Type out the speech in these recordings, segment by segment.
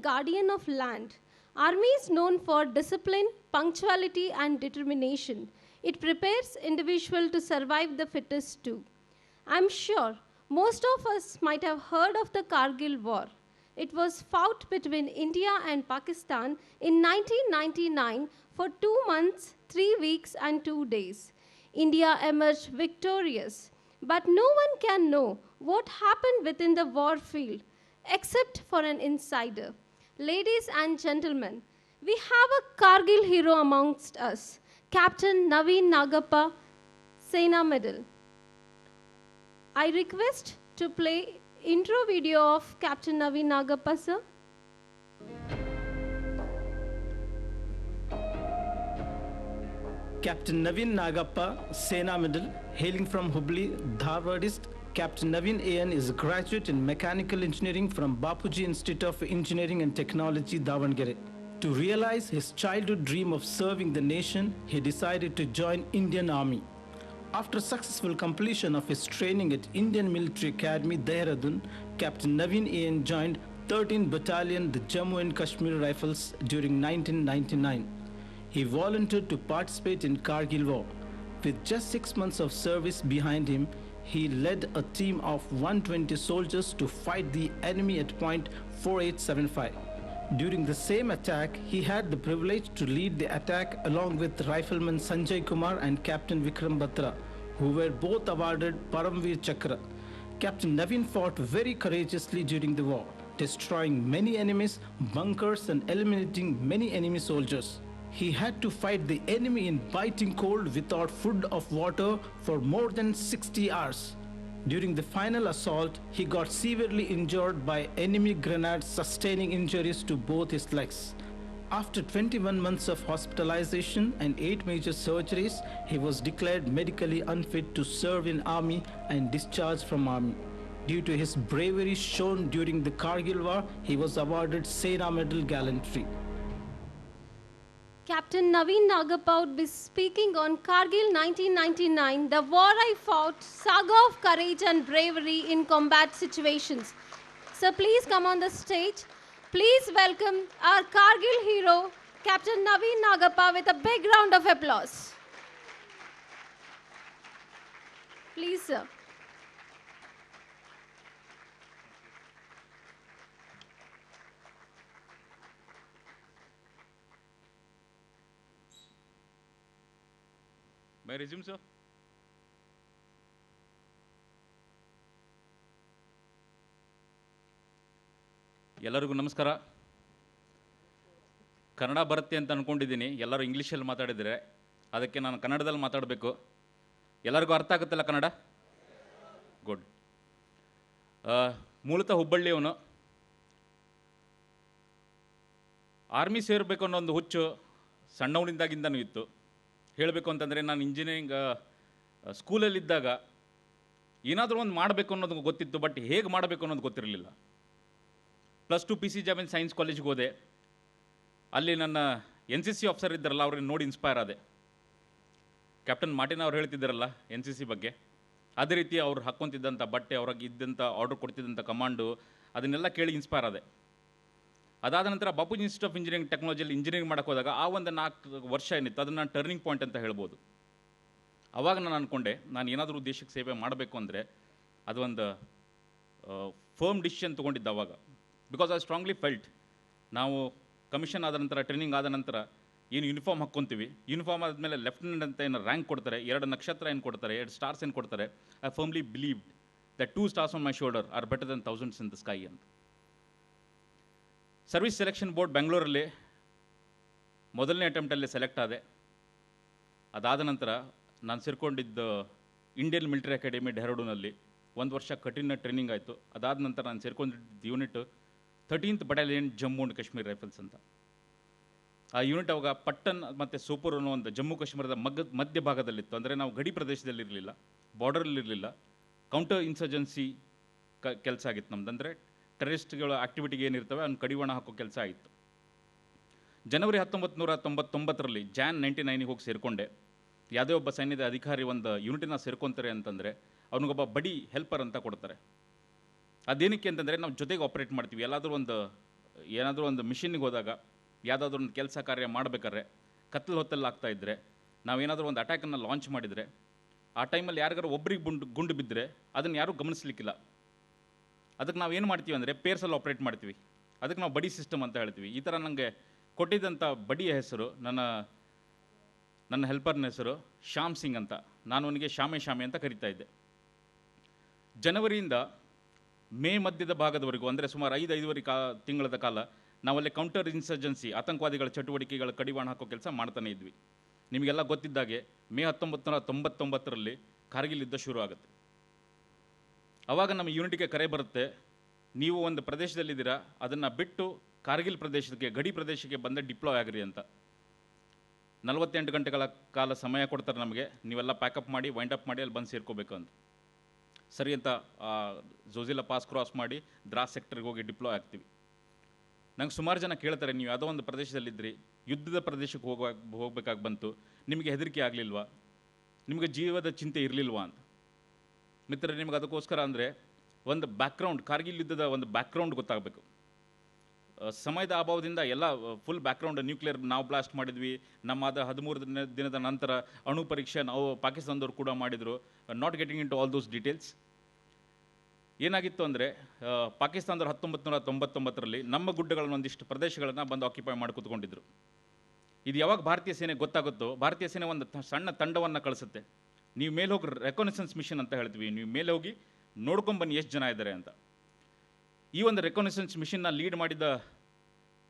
guardian of land. Army is known for discipline, punctuality, and determination. It prepares individual to survive the fittest too. I'm sure most of us might have heard of the Kargil War. It was fought between India and Pakistan in 1999 for 2 months, 3 weeks, and 2 days. India emerged victorious, but no one can know what happened within the war field except for an insider. Ladies and gentlemen, we have a Kargil hero amongst us, Captain Naveen Nagappa, Sena Medal. I request to play intro video of Captain Naveen Nagappa, sir. Captain Naveen Nagappa, Sena Medal, hailing from Hubli, Dharwadist. Captain Naveen AN is a graduate in mechanical engineering from Bapuji Institute of Engineering and Technology, Davangere. To realize his childhood dream of serving the nation, he decided to join Indian Army. After successful completion of his training at Indian Military Academy, Dehradun, Captain Naveen AN joined 13th Battalion, the Jammu and Kashmir Rifles during 1999. He volunteered to participate in Kargil War. With just 6 months of service behind him, he led a team of 120 soldiers to fight the enemy at point 4875. During the same attack, he had the privilege to lead the attack along with Rifleman Sanjay Kumar and Captain Vikram Batra, who were both awarded Paramveer Chakra. Captain Naveen fought very courageously during the war, destroying many enemies, bunkers, and eliminating many enemy soldiers. He had to fight the enemy in biting cold without food or water for more than 60 hours. During the final assault, he got severely injured by enemy grenades, sustaining injuries to both his legs. After 21 months of hospitalization and 8 major surgeries, he was declared medically unfit to serve in army and discharged from army. Due to his bravery shown during the Kargil War, he was awarded Sena Medal Gallantry. Captain Naveen Nagappa would be speaking on Kargil 1999, the war I fought, saga of courage and bravery in combat situations. So please come on the stage. Please welcome our Kargil hero, Captain Naveen Nagappa, with a big round of applause. Please, sir. May I resume, sir? ಎಲ್ಲರಿಗೂ ನಮಸ್ಕಾರ. ಕನ್ನಡ ಬರುತ್ತೆ ಅಂತ ಅಂದ್ಕೊಂಡಿದ್ದೀನಿ. ಎಲ್ಲರೂ ಇಂಗ್ಲೀಷಲ್ಲಿ ಮಾತಾಡಿದರೆ ಅದಕ್ಕೆ ನಾನು ಕನ್ನಡದಲ್ಲಿ ಮಾತಾಡಬೇಕು. ಎಲ್ಲರಿಗೂ ಅರ್ಥ ಆಗುತ್ತಲ್ಲ ಕನ್ನಡ? ಗುಡ್. ಮೂಲತಃ ಹುಬ್ಬಳ್ಳಿಯವನು. ಆರ್ಮಿ ಸೇರಬೇಕು ಅನ್ನೋ ಒಂದು ಹುಚ್ಚು ಸಣ್ಣವನಿಂದಾಗಿಂದನೂ ಇತ್ತು. ಹೇಳಬೇಕು ಅಂತಂದರೆ ನಾನು ಇಂಜಿನಿಯರಿಂಗ್ ಸ್ಕೂಲಲ್ಲಿದ್ದಾಗ ಏನಾದರೂ ಒಂದು ಮಾಡಬೇಕು ಅನ್ನೋದು ಗೊತ್ತಿತ್ತು, ಬಟ್ ಹೇಗೆ ಮಾಡಬೇಕು ಅನ್ನೋದು ಗೊತ್ತಿರಲಿಲ್ಲ. +2 PC ಜಾಮಿನ್ ಸೈನ್ಸ್ ಕಾಲೇಜ್ಗೆ ಹೋದೆ. ಅಲ್ಲಿ ನನ್ನ NCC ಆಫೀಸರ್ ಇದ್ದಾರಲ್ಲ, ಅವ್ರನ್ನ ನೋಡಿ ಇನ್ಸ್ಪೈರ್ ಆದೆ. ಕ್ಯಾಪ್ಟನ್ ಮಾರ್ಟಿನ್ ಅವ್ರು ಹೇಳ್ತಿದ್ದಾರಲ್ಲ NCC ಬಗ್ಗೆ, ಅದೇ ರೀತಿ ಅವ್ರು ಹಾಕ್ಕೊತಿದ್ದಂಥ ಬಟ್ಟೆ, ಅವ್ರಿಗೆ ಇದ್ದಂಥ ಆರ್ಡರ್ ಕೊಡ್ತಿದ್ದಂಥ ಕಮಾಂಡು, ಅದನ್ನೆಲ್ಲ ಕೇಳಿ ಇನ್ಸ್ಪೈರ್ ಆದೆ. ಅದಾದ ನಂತರ ಬಾಪೂಜಿ ಇನ್ಸ್ಟಿಟ್ಯೂಟ್ ಆಫ್ ಇಂಜಿನಿಯರಿಂಗ್ ಟೆಕ್ನಾಲಜಿಯಲ್ಲಿ ಇಂಜಿನಿಯರಿಂಗ್ ಮಾಡೋಕೆ ಹೋದಾಗ ಆ ಒಂದು 4 ವರ್ಷ ಏನಿತ್ತು ಅದನ್ನು ನಾನು ಟರ್ನಿಂಗ್ ಪಾಯಿಂಟ್ ಅಂತ ಹೇಳ್ಬೋದು. ಆವಾಗ ನಾನು ಅಂದ್ಕೊಂಡೆ, ನಾನು ಏನಾದರೂ ದೇಶಕ್ಕೆ ಸೇವೆ ಮಾಡಬೇಕು ಅಂದರೆ ಅದು ಒಂದು ಫರ್ಮ್ ಡಿಸಿಷನ್ ತೊಗೊಂಡಿದ್ದೆ ಅವಾಗ. ಬಿಕಾಸ್ ಐ ಸ್ಟ್ರಾಂಗ್ಲಿ ಫೆಲ್ಟ್, ನಾವು ಕಮಿಷನ್ ಆದ ನಂತರ, ಟ್ರೈನಿಂಗ್ ಆದ ನಂತರ ಏನು ಯೂನಿಫಾರ್ಮ್ ಹಾಕ್ಕೊತೀವಿ, ಯೂನಿಫಾರ್ಮ್ ಆದಮೇಲೆ ಲೆಫ್ಟಿನೆಂಟ್ ಅಂತ ಏನು ರ್ಯಾಂಕ್ ಕೊಡ್ತಾರೆ, 2 ನಕ್ಷತ್ರ ಏನು ಕೊಡ್ತಾರೆ, 2 ಸ್ಟಾರ್ಸ್ ಏನು ಕೊಡ್ತಾರೆ. I firmly believed that 2 stars on my shoulder are better than thousands in the sky ಅಂತ. ಸರ್ವಿಸ್ ಸೆಲೆಕ್ಷನ್ ಬೋರ್ಡ್ ಬೆಂಗಳೂರಲ್ಲಿ ಮೊದಲನೇ ಅಟೆಂಪ್ಟಲ್ಲಿ ಸೆಲೆಕ್ಟ್ ಆದೆ. ಅದಾದ ನಂತರ ನಾನು ಸೇರ್ಕೊಂಡಿದ್ದು ಇಂಡಿಯನ್ ಮಿಲಿಟರಿ ಅಕಾಡೆಮಿ ಡೆಹ್ರಾಡೂನಲ್ಲಿ 1 ವರ್ಷ ಕಠಿಣ ಟ್ರೈನಿಂಗ್ ಆಯಿತು. ಅದಾದ ನಂತರ ನಾನು ಸೇರ್ಕೊಂಡಿದ್ದ unit 13th battalion Jammu and Kashmir rifles ಅಂತ. ಆ ಯೂನಿಟ್ ಅವಾಗ ಪಟ್ಟನ್ ಮತ್ತು ಸೋಪೂರ್ ಅನ್ನೋ ಒಂದು ಜಮ್ಮು ಕಾಶ್ಮೀರದ ಮಧ್ಯಭಾಗದಲ್ಲಿತ್ತು. ಅಂದರೆ ನಾವು ಗಡಿ ಪ್ರದೇಶದಲ್ಲಿರಲಿಲ್ಲ, ಬಾರ್ಡರಲ್ಲಿರಲಿಲ್ಲ, ಕೌಂಟರ್ ಇನ್ಸರ್ಜೆನ್ಸಿ ಕೆಲಸ ಆಗಿತ್ತು ನಮ್ದು. ಅಂದರೆ ಟೆರರಿಸ್ಟ್ಗಳ ಆ್ಯಕ್ಟಿವಿಟಿಗೆ ಏನಿರ್ತವೆ ಅವ್ನು ಕಡಿವಾಣ ಹಾಕೋ ಕೆಲಸ ಆಯಿತು. ಜನವರಿ 1999ರಲ್ಲಿ ಜಾನ್ 99ಗೆ ಹೋಗಿ ಸೇರಿಕೊಂಡೆ. ಯಾವುದೇ ಒಬ್ಬ ಸೈನ್ಯದ ಅಧಿಕಾರಿ ಒಂದು ಯೂನಿಟಿನ ಸೇರ್ಕೊತಾರೆ ಅಂತಂದರೆ ಅವನಿಗೊಬ್ಬ ಬಡಿ ಹೆಲ್ಪರ್ ಅಂತ ಕೊಡ್ತಾರೆ. ಅದೇನಕ್ಕೆ ಅಂತಂದರೆ ನಾವು ಜೊತೆಗೆ ಆಪ್ರೇಟ್ ಮಾಡ್ತೀವಿ. ಎಲ್ಲಾದರೂ ಒಂದು ಏನಾದರೂ ಒಂದು ಮಿಷಿನ್ಗೆ ಹೋದಾಗ ಯಾವುದಾದ್ರೂ ಒಂದು ಕೆಲಸ ಕಾರ್ಯ ಮಾಡಬೇಕಾದ್ರೆ ಕತ್ತಲು ಹೊತ್ತಲ್ಲಿ ಆಗ್ತಾ ಇದ್ದರೆ ನಾವೇನಾದರೂ ಒಂದು ಅಟ್ಯಾಕನ್ನು ಲಾಂಚ್ ಮಾಡಿದರೆ ಆ ಟೈಮಲ್ಲಿ ಯಾರಿಗಾರು ಒಬ್ರಿಗೆ ಗುಂಡು ಬಿದ್ದರೆ ಅದನ್ನು ಯಾರೂ ಗಮನಿಸಲಿಕ್ಕಿಲ್ಲ. ಅದಕ್ಕೆ ನಾವು ಏನು ಮಾಡ್ತೀವಿ ಅಂದರೆ ಪೇರ್ಸಲ್ಲಿ ಆಪ್ರೇಟ್ ಮಾಡ್ತೀವಿ. ಅದಕ್ಕೆ ನಾವು ಬಡಿ ಸಿಸ್ಟಮ್ ಅಂತ ಹೇಳ್ತೀವಿ. ಈ ಥರ ನನಗೆ ಕೊಟ್ಟಿದ್ದಂಥ ಬಡಿಯ ಹೆಸರು ನನ್ನ ಹೆಲ್ಪರ್ನ ಹೆಸರು ಶ್ಯಾಮ್ ಸಿಂಗ್ ಅಂತ. ನಾನು ಅವನಿಗೆ ಶಾಮೆ ಅಂತ ಕರಿತಾ ಇದ್ದೆ. ಜನವರಿಯಿಂದ ಮೇ ಮಧ್ಯದ ಭಾಗದವರೆಗೂ ಅಂದರೆ ಸುಮಾರು 5-5.5 ತಿಂಗಳ ಕಾಲ ನಾವಲ್ಲಿ ಕೌಂಟರ್ ಇನ್ಸರ್ಜೆನ್ಸಿ ಆತಂಕವಾದಿಗಳ ಚಟುವಟಿಕೆಗಳ ಕಡಿವಾಣ ಹಾಕೋ ಕೆಲಸ ಮಾಡ್ತಾನೆ ಇದ್ವಿ. ನಿಮಗೆಲ್ಲ ಗೊತ್ತಿದ್ದಾಗೆ ಮೇ 1999ರಲ್ಲಿ ಕಾರ್ಗಿಲ್ ಯುದ್ಧ ಶುರು ಆಗುತ್ತೆ. ಆವಾಗ ನಮ್ಮ ಯೂನಿಟ್ಗೆ ಕರೆ ಬರುತ್ತೆ, ನೀವು ಒಂದು ಪ್ರದೇಶದಲ್ಲಿದ್ದೀರಾ, ಅದನ್ನು ಬಿಟ್ಟು ಕಾರ್ಗಿಲ್ ಪ್ರದೇಶಕ್ಕೆ ಗಡಿ ಪ್ರದೇಶಕ್ಕೆ ಬಂದು ಡಿಪ್ಲಾಯ್ ಆಗಿರಿ ಅಂತ. 48 ಗಂಟೆಗಳ ಕಾಲ ಸಮಯ ಕೊಡ್ತಾರೆ ನಮಗೆ, ನೀವೆಲ್ಲ ಪ್ಯಾಕಪ್ ಮಾಡಿ ವೈಂಡ್ ಅಪ್ ಮಾಡಿ ಅಲ್ಲಿ ಬಂದು ಸೇರ್ಕೋಬೇಕು ಅಂತ. ಸರಿ ಅಂತ ಜೋಜಿಲಾ ಪಾಸ್ ಕ್ರಾಸ್ ಮಾಡಿ ದ್ರಾಸ್ ಸೆಕ್ಟರ್ಗೆ ಹೋಗಿ ಡಿಪ್ಲಾಯ್ ಆಗ್ತೀವಿ. ನಂಗೆ ಸುಮಾರು ಜನ ಕೇಳ್ತಾರೆ, ನೀವು ಯಾವುದೋ ಒಂದು ಪ್ರದೇಶದಲ್ಲಿದ್ದಿರಿ, ಯುದ್ಧದ ಪ್ರದೇಶಕ್ಕೆ ಹೋಗ್ಬೇಕಾಗಿ ಬಂತು, ನಿಮಗೆ ಹೆದರಿಕೆ ಆಗಲಿಲ್ವಾ, ನಿಮಗೆ ಜೀವದ ಚಿಂತೆ ಇರಲಿಲ್ವಾ ಅಂತ. ಮಿತ್ರರೇ, ನಿಮಗೆ ಅದಕ್ಕೋಸ್ಕರ ಅಂದರೆ ಒಂದು ಬ್ಯಾಕ್ಗ್ರೌಂಡ್, ಕಾರ್ಗಿಲ್ ಯುದ್ಧದ ಒಂದು ಬ್ಯಾಕ್ಗ್ರೌಂಡ್ ಗೊತ್ತಾಗಬೇಕು. ಸಮಯದ ಅಭಾವದಿಂದ ಎಲ್ಲ ಫುಲ್ ಬ್ಯಾಕ್ಗ್ರೌಂಡ್, ನ್ಯೂಕ್ಲಿಯರ್ ನಾವು ಬ್ಲಾಸ್ಟ್ ಮಾಡಿದ್ವಿ, ನಮ್ಮಾದ 13 ದಿನದ ನಂತರ ಅಣು ಪರೀಕ್ಷೆ ನಾವು ಪಾಕಿಸ್ತಾನದವ್ರು ಕೂಡ ಮಾಡಿದರು. Not getting into all those details. ಏನಾಗಿತ್ತು ಅಂದರೆ ಪಾಕಿಸ್ತಾನದವ್ರು 1999ರಲ್ಲಿ ನಮ್ಮ ಗುಡ್ಡಗಳನ್ನು ಒಂದಿಷ್ಟು ಪ್ರದೇಶಗಳನ್ನು ಬಂದು ಆಕ್ಯುಪೈ ಮಾಡಿ ಕೂತ್ಕೊಂಡಿದ್ರು. ಇದು ಯಾವಾಗ ಭಾರತೀಯ ಸೇನೆ ಗೊತ್ತಾಗುತ್ತೋ, ಭಾರತೀಯ ಸೇನೆ ಒಂದು ಸಣ್ಣ ತಂಡವನ್ನು ಕಳಿಸುತ್ತೆ. ನೀವು ಮೇಲೆ ಹೋಗಿ ರೆಕಾನೆಸೆನ್ಸ್ ಮಿಷನ್ ಅಂತ ಹೇಳ್ತೀವಿ, ನೀವು ಮೇಲೆ ಹೋಗಿ ನೋಡ್ಕೊಂಬನ್ನಿ ಎಷ್ಟು ಜನ ಇದ್ದಾರೆ ಅಂತ. ಈ ಒಂದು ರೆಕಾನೆಸೆನ್ಸ್ ಮಿಷನ್ನ ಲೀಡ್ ಮಾಡಿದ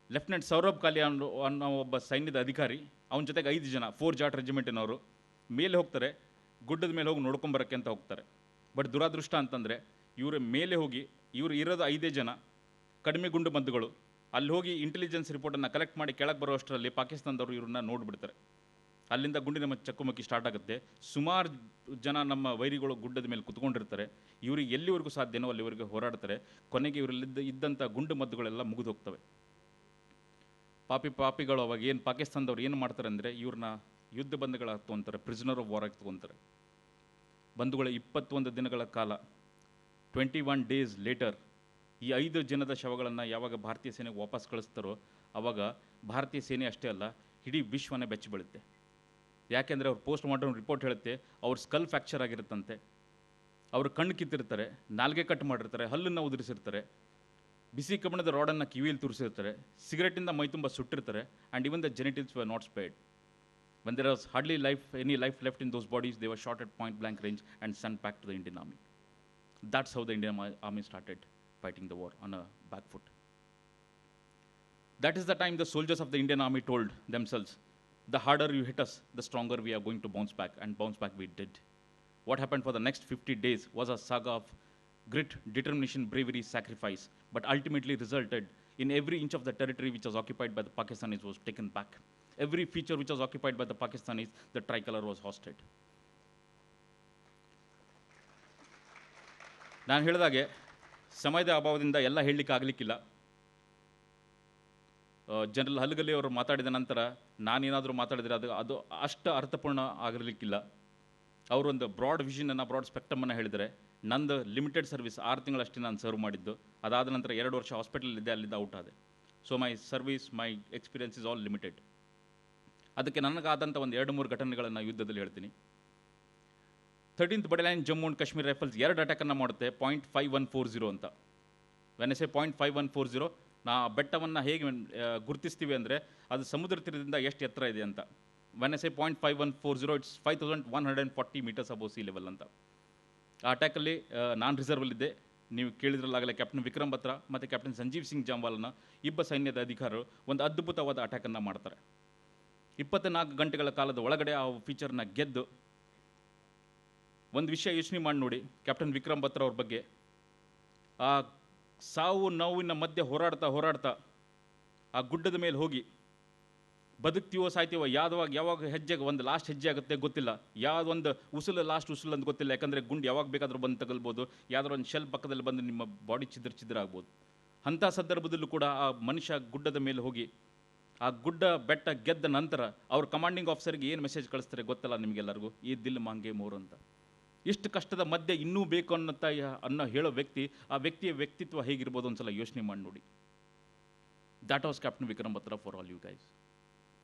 ಲೆಫ್ಟಿನೆಂಟ್ ಸೌರಭ್ ಕಾಲಿ ಅನ್ನೋ ಒಬ್ಬ ಸೈನ್ಯದ ಅಧಿಕಾರಿ, ಅವನ ಜೊತೆಗೆ 5 ಜನ 4 ಜಾಟ್ ರೆಜಿಮೆಂಟಿನವರು ಮೇಲೆ ಹೋಗ್ತಾರೆ, ಗುಡ್ಡದ ಮೇಲೆ ಹೋಗಿ ನೋಡ್ಕೊಂಬರೋಕ್ಕೆ ಅಂತ ಹೋಗ್ತಾರೆ. ಬಟ್ ದುರಾದೃಷ್ಟ ಅಂತಂದರೆ ಇವರ ಮೇಲೆ ಹೋಗಿ ಇವರು ಇರೋದು 5 ಜನ, ಕಡಿಮೆ ಗುಂಡು ಮದ್ದುಗಳು. ಅಲ್ಲಿ ಹೋಗಿ ಇಂಟೆಲಿಜೆನ್ಸ್ ರಿಪೋರ್ಟನ್ನು ಕಲೆಕ್ಟ್ ಮಾಡಿ ಕೆಳಗೆ ಬರೋ ಅಷ್ಟರಲ್ಲಿ ಪಾಕಿಸ್ತಾನದವರು ಇವ್ರನ್ನ ನೋಡಿಬಿಡ್ತಾರೆ. ಅಲ್ಲಿಂದ ಗುಂಡಿನ ಚಕಮಕಿ ಸ್ಟಾರ್ಟ್ ಆಗುತ್ತೆ. ಸುಮಾರು ಜನ ನಮ್ಮ ವೈರಿಗಳು ಗುಡ್ಡದ ಮೇಲೆ ಕುತ್ಕೊಂಡಿರ್ತಾರೆ. ಇವ್ರಿಗೆ ಎಲ್ಲಿವರೆಗೂ ಸಾಧ್ಯನೋ ಅಲ್ಲಿವರೆಗೂ ಹೋರಾಡ್ತಾರೆ. ಕೊನೆಗೆ ಇವರಲ್ಲಿದ್ದ ಇದ್ದಂಥ ಗುಂಡು ಮದ್ದುಗಳೆಲ್ಲ ಮುಗಿದು ಹೋಗ್ತವೆ. ಪಾಪಿಗಳು ಅವಾಗ ಏನು ಪಾಕಿಸ್ತಾನದವ್ರು ಏನು ಮಾಡ್ತಾರೆ ಅಂದರೆ ಇವ್ರನ್ನ ಯುದ್ಧ ಬಂಧುಗಳಾಗಿ ತೊಗೊತಾರೆ, ಪ್ರಿಸನರ್ ಆಫ್ ವಾರ್ ಆಗಿ ತೊಗೊತಾರೆ. ಬಂಧುಗಳ 21 ದಿನಗಳ ಕಾಲ 21 ಡೇಸ್ ಲೇಟರ್ ಈ 5 ಜನದ ಶವಗಳನ್ನು ಯಾವಾಗ ಭಾರತೀಯ ಸೇನೆಗೆ ವಾಪಸ್ ಕಳಿಸ್ತಾರೋ ಆವಾಗ ಭಾರತೀಯ ಸೇನೆ ಅಷ್ಟೇ ಅಲ್ಲ, ಇಡೀ ವಿಶ್ವನೇ ಬೆಚ್ಚಿ ಬೀಳುತ್ತೆ. ಯಾಕೆಂದರೆ ಅವ್ರು ಪೋಸ್ಟ್ ಮಾರ್ಟಮ್ ರಿಪೋರ್ಟ್ ಹೇಳುತ್ತೆ, ಅವ್ರ ಸ್ಕಲ್ ಫ್ರ್ಯಾಕ್ಚರ್ ಆಗಿರುತ್ತಂತೆ, ಅವರು ಕಣ್ಣು ಕಿತ್ತಿರ್ತಾರೆ, ನಾಲ್ಗೆ ಕಟ್ ಮಾಡಿರ್ತಾರೆ, ಹಲ್ಲನ್ನು ಉದುರಿಸಿರ್ತಾರೆ, ಬಿಸಿ ಕಬ್ಬಿಣದ ರಾಡನ್ನು ಕಿವಿಯಲ್ಲಿ ತುರಿಸಿರ್ತಾರೆ, ಸಿಗರೆಟಿಂದ ಮೈ ತುಂಬ ಸುಟ್ಟಿರ್ತಾರೆ, and even the genitals were not spared. When there was hardly any life left in those bodies, they were shot at point blank range and sent back to the Indian army. That's how the Indian army started fighting the war on a back foot. That is the time the soldiers of the Indian army told themselves, the harder you hit us, the stronger we are going to bounce back, and bounce back we did. What happened for the next 50 days was a saga of grit, determination, bravery, sacrifice, but ultimately resulted in every inch of the territory which was occupied by the Pakistanis was taken back. Every feature which was occupied by the Pakistanis, the tricolor was hoisted. ನಾನು ಹೇಳಿದಾಗೆ ಸಮಯದ ಅಭಾವದಿಂದ ಎಲ್ಲ ಹೇಳಲಿಕ್ಕೆ ಆಗಲಿಕ್ಕಿಲ್ಲ. General Halagali ಅವರು ಮಾತಾಡಿದ ನಂತರ ನಾನೇನಾದರೂ ಮಾತಾಡಿದರೆ ಅದು ಅಷ್ಟು ಅರ್ಥಪೂರ್ಣ ಆಗಿರಲಿಕ್ಕಿಲ್ಲ. ಅವರು ಒಂದು ಬ್ರಾಡ್ ವಿಷನನ್ನು, ಬ್ರಾಡ್ ಸ್ಪೆಕ್ಟ್ರಮನ್ನು ಹೇಳಿದರೆ, ನಂದು ಲಿಮಿಟೆಡ್ ಸರ್ವಿಸ್ 6 ತಿಂಗಳಷ್ಟೇ ನಾನು ಸರ್ವ್ ಮಾಡಿದ್ದು. ಅದಾದ ನಂತರ 2 ವರ್ಷ ಹಾಸ್ಪಿಟಲಿದ್ದೆ, ಅಲ್ಲಿಂದ ಔಟ್ ಆದೆ. So my service, my experience is all limited. ಅದಕ್ಕೆ ನನಗಾದಂಥ ಒಂದು 2-3 ಘಟನೆಗಳನ್ನು ಯುದ್ಧದಲ್ಲಿ ಹೇಳ್ತೀನಿ. 13th battalion Jammu and Kashmir rifles 2 ಅಟ್ಯಾಕನ್ನು ಮಾಡುತ್ತೆ, 0.5140 ಅಂತ. ವೆನ್ಎಸ್ಎ 0.5140, ನಾ ಬೆಟ್ಟವನ್ನು ಹೇಗೆ ಗುರುತಿಸ್ತೀವಿ ಅಂದರೆ ಅದು ಸಮುದ್ರ ತೀರದಿಂದ ಎಷ್ಟು ಎತ್ತರ ಇದೆ ಅಂತ. ವೆನ್ಎಸ್ಎ 0.5140, it's 5140 metres above sea level ಅಂತ. ಆ ಅಟ್ಯಾಕಲ್ಲಿ ನಾನು ರಿಸರ್ವಲ್ಲಿದ್ದೆ. ನೀವು ಕೇಳಿದ್ರಲ್ಲಾಗಲೇ ಕ್ಯಾಪ್ಟನ್ ವಿಕ್ರಮ್ ಬತ್ರಾ ಮತ್ತು ಕ್ಯಾಪ್ಟನ್ ಸಂಜೀವ್ ಸಿಂಗ್ ಜಾಮ್ವಾಲ್ನ ಇಬ್ಬ ಸೈನ್ಯದ ಅಧಿಕಾರಿಗಳು ಒಂದು ಅದ್ಭುತವಾದ ಅಟ್ಯಾಕನ್ನು ಮಾಡ್ತಾರೆ. 24 ಗಂಟೆಗಳ ಕಾಲದ ಒಳಗಡೆ ಆ ಫೀಚರ್ನ ಗೆದ್ದು, ಒಂದು ವಿಷಯ ಯೋಚನೆ ಮಾಡಿ ನೋಡಿ, ಕ್ಯಾಪ್ಟನ್ ವಿಕ್ರಮ್ ಬತ್ರಾ ಅವ್ರ ಬಗ್ಗೆ. ಆ ಸಾವು ನೋವಿನ ಮಧ್ಯೆ ಹೋರಾಡ್ತಾ ಆ ಗುಡ್ಡದ ಮೇಲೆ ಹೋಗಿ ಬದುಕ್ತೀವೋ ಸಾಯ್ತೀವೋ, ಯಾವಾಗ ಹೆಜ್ಜೆಗೆ ಒಂದು ಲಾಸ್ಟ್ ಹೆಜ್ಜೆ ಆಗುತ್ತೆ ಗೊತ್ತಿಲ್ಲ, ಯಾವುದೊಂದು ಲಾಸ್ಟ್ ಉಸುಲು ಅಂತ ಗೊತ್ತಿಲ್ಲ. ಯಾಕಂದರೆ ಗುಂಡು ಯಾವಾಗ ಬೇಕಾದರೂ ಬಂದು ತಗಲ್ಬೋದು, ಯಾವುದಾದ್ರು ಒಂದು ಶೆಲ್ ಪಕ್ಕದಲ್ಲಿ ಬಂದು ನಿಮ್ಮ ಬಾಡಿ ಚಿದ್ರ ಆಗ್ಬೋದು. ಅಂಥ ಸಂದರ್ಭದಲ್ಲೂ ಕೂಡ ಆ ಮನುಷ್ಯ ಗುಡ್ಡದ ಮೇಲೆ ಹೋಗಿ ಆ ಗುಡ್ಡ ಬೆಟ್ಟ ಗೆದ್ದ ನಂತರ ಅವ್ರ ಕಮಾಂಡಿಂಗ್ ಆಫೀಸರ್ಗೆ ಏನು ಮೆಸೇಜ್ ಕಳಿಸ್ತಾರೆ ಗೊತ್ತಲ್ಲ ನಿಮಗೆಲ್ಲರಿಗೂ, ಈ ದಿಲ್ ಮಾಂಗೆ ಮೋರ್ ಅಂತ. ಇಷ್ಟು ಕಷ್ಟದ ಮಧ್ಯೆ ಇನ್ನೂ ಬೇಕು ಅನ್ನೋ ಹೇಳೋ ವ್ಯಕ್ತಿ, ಆ ವ್ಯಕ್ತಿಯ ವ್ಯಕ್ತಿತ್ವ ಹೇಗಿರ್ಬೋದು ಒಂದ್ಸಲ ಯೋಚನೆ ಮಾಡಿ ನೋಡಿ. That was captain Vikram Batra for all you guys.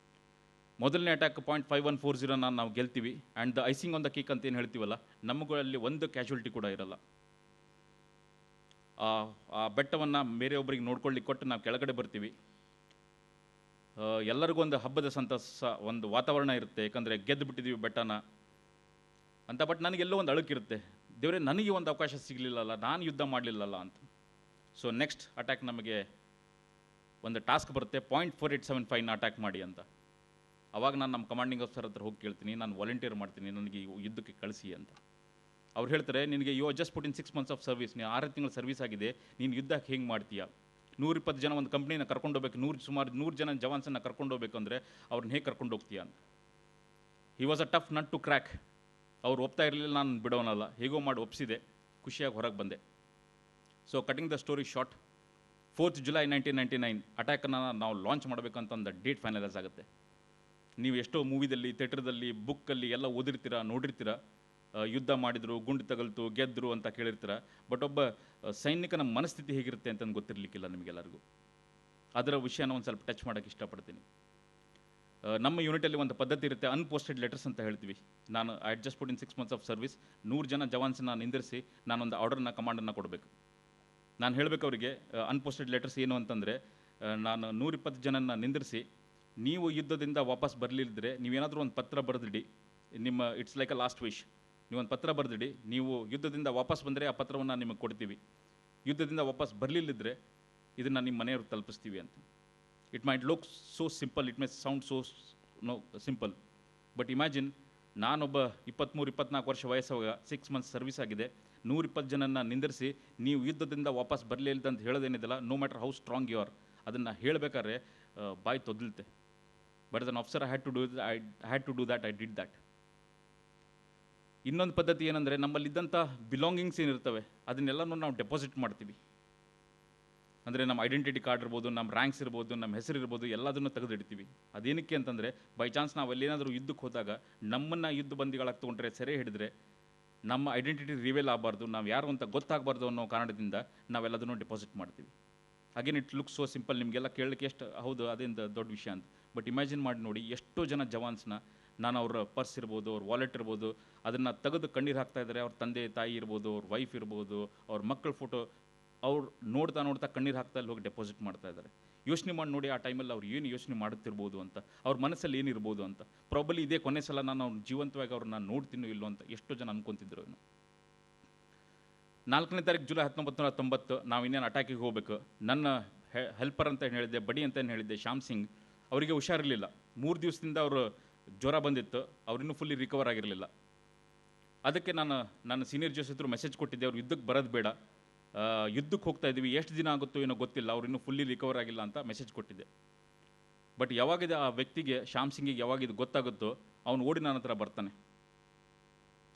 ಮೊದಲನೇ ಅಟ್ಯಾಕ್ 0.5140 ನಾವು ಗೆಲ್ತೀವಿ. And the icing on the cake ಅಂತ ಏನು ಹೇಳ್ತೀವಲ್ಲ, ನಮಗಳಲ್ಲಿ ಒಂದು ಕ್ಯಾಶುಯಾಲಿಟಿ ಕೂಡ ಇರಲ್ಲ. ಆ ಬೆಟ್ಟವನ್ನು ಬೇರೆಯೊಬ್ಬರಿಗೆ ನೋಡ್ಕೊಳ್ಳಿಕ್ಕೆ ಕೊಟ್ಟು ನಾವು ಕೆಳಗಡೆ ಬರ್ತೀವಿ. ಎಲ್ಲರಿಗೂ ಒಂದು ಹಬ್ಬದ ಸಂತಸ, ಒಂದು ವಾತಾವರಣ ಇರುತ್ತೆ, ಯಾಕಂದರೆ ಗೆದ್ದು ಬಿಟ್ಟಿದ್ದೀವಿ ಬೆಟ್ಟನ ಅಂತ. ಬಟ್ ನನಗೆಲ್ಲೋ ಒಂದು ಅಳುಕಿರುತ್ತೆ, ದೇವರೇ ನನಗೆ ಒಂದು ಅವಕಾಶ ಸಿಗಲಿಲ್ಲಲ್ಲ, ನಾನು ಯುದ್ಧ ಮಾಡಲಿಲ್ಲಲ್ಲ ಅಂತ. ಸೊ ನೆಕ್ಸ್ಟ್ ಅಟ್ಯಾಕ್ ನಮಗೆ ಒಂದು ಟಾಸ್ಕ್ ಬರುತ್ತೆ, 0.4875 ಅಟ್ಯಾಕ್ ಮಾಡಿ ಅಂತ. ಅವಾಗ ನಾನು ನಮ್ಮ ಕಮಾಂಡಿಂಗ್ ಆಫೀಸರ್ ಹತ್ರ ಹೋಗಿ ಕೇಳ್ತೀನಿ, ನಾನು ವಾಲಂಟಿಯರ್ ಮಾಡ್ತೀನಿ, ನನಗೆ ಯುದ್ಧಕ್ಕೆ ಕಳಿಸಿ ಅಂತ. ಅವ್ರು ಹೇಳ್ತಾರೆ, ನಿನಗೆ just put in 6 months of service, ನೀನು 6 ತಿಂಗಳು ಸರ್ವಿಸ್ ಆಗಿದೆ, ನೀನು ಯುದ್ಧಕ್ಕೆ ಹೆಂಗೆ ಮಾಡ್ತೀಯಾ? 120 ಜನ ಒಂದು ಕಂಪ್ನಿನ ಕರ್ಕೊಂಡೋಗ್ಬೇಕು, ಸುಮಾರು 100 ಜನ ಜವಾನ್ಸನ್ನು ಕರ್ಕೊಂಡೋಗ್ಬೇಕು ಅಂದರೆ ಅವ್ರನ್ನ ಹೇಗೆ ಕರ್ಕೊಂಡು ಹೋಗ್ತೀಯಾ ಅಂತ. He was a tough nut to crack. ಅವ್ರು ಒಪ್ತಾ ಇರಲಿಲ್ಲ, ನಾನು ಬಿಡೋನಲ್ಲ, ಹೇಗೋ ಮಾಡಿ ಒಪ್ಪಿಸಿದೆ, ಖುಷಿಯಾಗಿ ಹೊರಗೆ ಬಂದೆ. So cutting the story short, 4th July 1999 ಅಟ್ಯಾಕನ್ನು ನಾವು ಲಾಂಚ್ ಮಾಡಬೇಕಂತ ಒಂದು ಡೇಟ್ ಫೈನಲೈಸ್ ಆಗುತ್ತೆ. ನೀವು ಎಷ್ಟೋ ಮೂವಿದಲ್ಲಿ, ಥಿಯೇಟ್ರದಲ್ಲಿ, ಬುಕ್ಕಲ್ಲಿ ಎಲ್ಲ ಓದಿರ್ತೀರ, ನೋಡಿರ್ತೀರ, ಯುದ್ಧ ಮಾಡಿದ್ರು, ಗುಂಡು ತಗಲ್ತು, ಗೆದ್ದರು ಅಂತ ಕೇಳಿರ್ತೀರ. ಬಟ್ ಒಬ್ಬ ಸೈನಿಕನ ಮನಸ್ಥಿತಿ ಹೇಗಿರುತ್ತೆ ಅಂತಂದು ಗೊತ್ತಿರಲಿಕ್ಕಿಲ್ಲ ನಿಮಗೆಲ್ಲರಿಗೂ. ಅದರ ವಿಷಯನ ಒಂದು ಸ್ವಲ್ಪ ಟಚ್ ಮಾಡೋಕ್ಕೆ ಇಷ್ಟಪಡ್ತೀನಿ. ನಮ್ಮ ಯೂನಿಟಲ್ಲಿ ಒಂದು ಪದ್ಧತಿ ಇರುತ್ತೆ, ಅನ್ಪೋಸ್ಟೆಡ್ ಲೆಟರ್ಸ್ ಅಂತ ಹೇಳ್ತೀವಿ. ನಾನು I just put in 6 months of service, 100 ಜನ ಜವಾನ್ಸನ್ನ ನಿಂದಿರಿಸಿ ನಾನೊಂದು ಆರ್ಡರ್ನ, ಕಮಾಂಡನ್ನು ಕೊಡಬೇಕು. ನಾನು ಹೇಳಬೇಕು ಅವರಿಗೆ, ಅನ್ಪೋಸ್ಟೆಡ್ ಲೆಟರ್ಸ್ ಏನು ಅಂತಂದರೆ, ನಾನು 120 ಜನನ ನಿಂದಿರಿಸಿ, ನೀವು ಯುದ್ಧದಿಂದ ವಾಪಸ್ ಬರಲಿಲ್ಲದ್ರೆ ನೀವೇನಾದರೂ ಒಂದು ಪತ್ರ ಬರೆದಿಡಿ, ನಿಮ್ಮ it's like a last wish, ನೀವೊಂದು ಪತ್ರ ಬರೆದಿಡಿ, ನೀವು ಯುದ್ಧದಿಂದ ವಾಪಸ್ ಬಂದರೆ ಆ ಪತ್ರವನ್ನು ನಿಮಗೆ ಕೊಡ್ತೀವಿ, ಯುದ್ಧದಿಂದ ವಾಪಸ್ ಬರಲಿಲ್ಲದ್ರೆ ಇದನ್ನು ನಿಮ್ಮ ಮನೆಯವ್ರಿಗೆ ತಲುಪಿಸ್ತೀವಿ ಅಂತ. It might look so simple, it my sound so simple, but imagine, ನಾನೊಬ್ಬ 23-24 ವರ್ಷ ವಯಸ್ಸಾಗ 6 months ಸರ್ವಿಸ್ ಆಗಿದೆ, 120 ಜನನ ನಿಂದಿರಿಸಿ ನೀವು ಯುದ್ಧದಿಂದ ವಾಪಸ್ ಬರಲಿಲ್ಲ ಅಂತ ಹೇಳೋದೇನಿದೆಲ್ಲ, no matter how strong you are, ಅದನ್ನು ಹೇಳಬೇಕಾದ್ರೆ ಬಾಯಿ ತೊದಲ್ತೆ. But as an officer I had to do that, I did that. ಇನ್ನೊಂದು ಪದ್ಧತಿ ಏನಂದರೆ, ನಮ್ಮಲ್ಲಿದ್ದಂಥ ಬಿಲಾಂಗಿಂಗ್ಸ್ ಏನಿರ್ತವೆ ಅದನ್ನೆಲ್ಲನೂ ನಾವು ಡೆಪಾಸಿಟ್ ಮಾಡ್ತೀವಿ. ಅಂದರೆ ನಮ್ಮ ಐಡೆಂಟಿಟಿ ಕಾರ್ಡ್ ಇರ್ಬೋದು, ನಮ್ಮ ರ್ಯಾಂಕ್ಸ್ ಇರ್ಬೋದು, ನಮ್ಮ ಹೆಸರು ಇರ್ಬೋದು, ಎಲ್ಲದನ್ನು ತೆಗೆದಿಡ್ತೀವಿ. ಅದೇನಕ್ಕೆ ಅಂತಂದರೆ, ಬೈ ಚಾನ್ಸ್ ನಾವು ಅಲ್ಲೇನಾದರೂ ಯುದ್ಧಕ್ಕೆ ಹೋದಾಗ ನಮ್ಮನ್ನು ಯುದ್ಧ ಬಂದಿಗಳಾಗಿ ತೊಗೊಂಡ್ರೆ, ಸೆರೆ ಹಿಡಿದ್ರೆ ನಮ್ಮ ಐಡೆಂಟಿಟಿ ರಿವೇಲ್ ಆಗಬಾರ್ದು, ನಾವು ಯಾರು ಅಂತ ಗೊತ್ತಾಗಬಾರ್ದು ಅನ್ನೋ ಕಾರಣದಿಂದ ನಾವೆಲ್ಲದನ್ನು ಡೆಪಾಸಿಟ್ ಮಾಡ್ತೀವಿ. Again it look so simple, ನಿಮಗೆಲ್ಲ ಕೇಳಲಿಕ್ಕೆ ಎಷ್ಟು ಹೌದು ಅದೇನು ದೊಡ್ಡ ವಿಷಯ ಅಂತ. ಬಟ್ ಇಮ್ಯಾಜಿನ್ ಮಾಡಿ ನೋಡಿ, ಎಷ್ಟೋ ಜನ ಜವಾನ್ಸ್ನ ನಾನು ಅವ್ರ ಪರ್ಸ್ ಇರ್ಬೋದು, ಅವ್ರ ವಾಲೆಟ್ ಇರ್ಬೋದು, ಅದನ್ನು ತೆಗೆದು ಕಣ್ಣೀರು ಹಾಕ್ತಾ ಇದ್ದಾರೆ. ಅವ್ರ ತಂದೆ ತಾಯಿ ಇರ್ಬೋದು, ಅವ್ರ ವೈಫ್ ಇರ್ಬೋದು, ಅವ್ರ ಮಕ್ಕಳ ಫೋಟೋ ಅವ್ರು ನೋಡ್ತಾ ನೋಡ್ತಾ ಕಣ್ಣೀರು ಹಾಕ್ತಾ ಇಲ್ಲಿ ಹೋಗಿ ಡೆಪಾಸಿಟ್ ಮಾಡ್ತಾ ಇದ್ದಾರೆ. ಯೋಚನೆ ಮಾಡಿ ನೋಡಿ, ಆ ಟೈಮಲ್ಲಿ ಅವ್ರು ಏನು ಯೋಚನೆ ಮಾಡುತ್ತಿರ್ಬೋದು ಅಂತ, ಅವ್ರ ಮನಸ್ಸಲ್ಲಿ ಏನಿರ್ಬೋದು ಅಂತ. ಪ್ರಾಬಲಿ ಇದೇ ಕೊನೆ ಸಲ ನಾನು ಅವ್ರು ಜೀವಂತವಾಗಿ ಅವ್ರನ್ನ ನೋಡ್ತೀನೋ ಇಲ್ಲೋ ಅಂತ ಎಷ್ಟೋ ಜನ ಅನ್ಕೊತಿದ್ರು. 4ನೇ ತಾರೀಕು ಜುಲೈ 1990 ನಾವು ಇನ್ನೇನು ಅಟ್ಯಾಕಿಗೆ ಹೋಗ್ಬೇಕು. ನನ್ನ ಹೆಲ್ಪರ್ ಅಂತ ಏನು ಹೇಳಿದ್ದೆ, ಬಡಿ ಅಂತ ಏನು ಹೇಳಿದ್ದೆ, ಶ್ಯಾಮ್ ಸಿಂಗ್, ಅವರಿಗೆ ಹುಷಾರಿರಲಿಲ್ಲ. 3 ದಿವಸದಿಂದ ಅವರು ಜ್ವರ ಬಂದಿತ್ತು, ಅವ್ರಿನ್ನೂ ಫುಲ್ಲಿ ರಿಕವರ್ ಆಗಿರಲಿಲ್ಲ. ಅದಕ್ಕೆ ನನ್ನ ಸೀನಿಯರ್ ಜೋಸಿದ್ರು ಮೆಸೇಜ್ ಕೊಟ್ಟಿದ್ದೆ, ಅವ್ರು ಯುದ್ಧಕ್ಕೆ ಬರೋದು ಬೇಡ, ಯುದ್ಧಕ್ಕೆ ಹೋಗ್ತಾ ಇದ್ದೀವಿ, ಎಷ್ಟು ದಿನ ಆಗುತ್ತೋ ಏನೋ ಗೊತ್ತಿಲ್ಲ, ಅವ್ರು ಇನ್ನೂ ಫುಲ್ಲಿ ರಿಕವರ್ ಆಗಿಲ್ಲ ಅಂತ ಮೆಸೇಜ್ ಕೊಟ್ಟಿದ್ದೆ. ಬಟ್ ಯಾವಾಗಿದೆ ಆ ವ್ಯಕ್ತಿಗೆ, ಶ್ಯಾಮ್ ಸಿಂಗಿಗೆ ಯಾವಾಗಿದು ಗೊತ್ತಾಗುತ್ತೋ ಅವ್ನು ಓಡಿ ನನ್ನ ಹತ್ರ ಬರ್ತಾನೆ.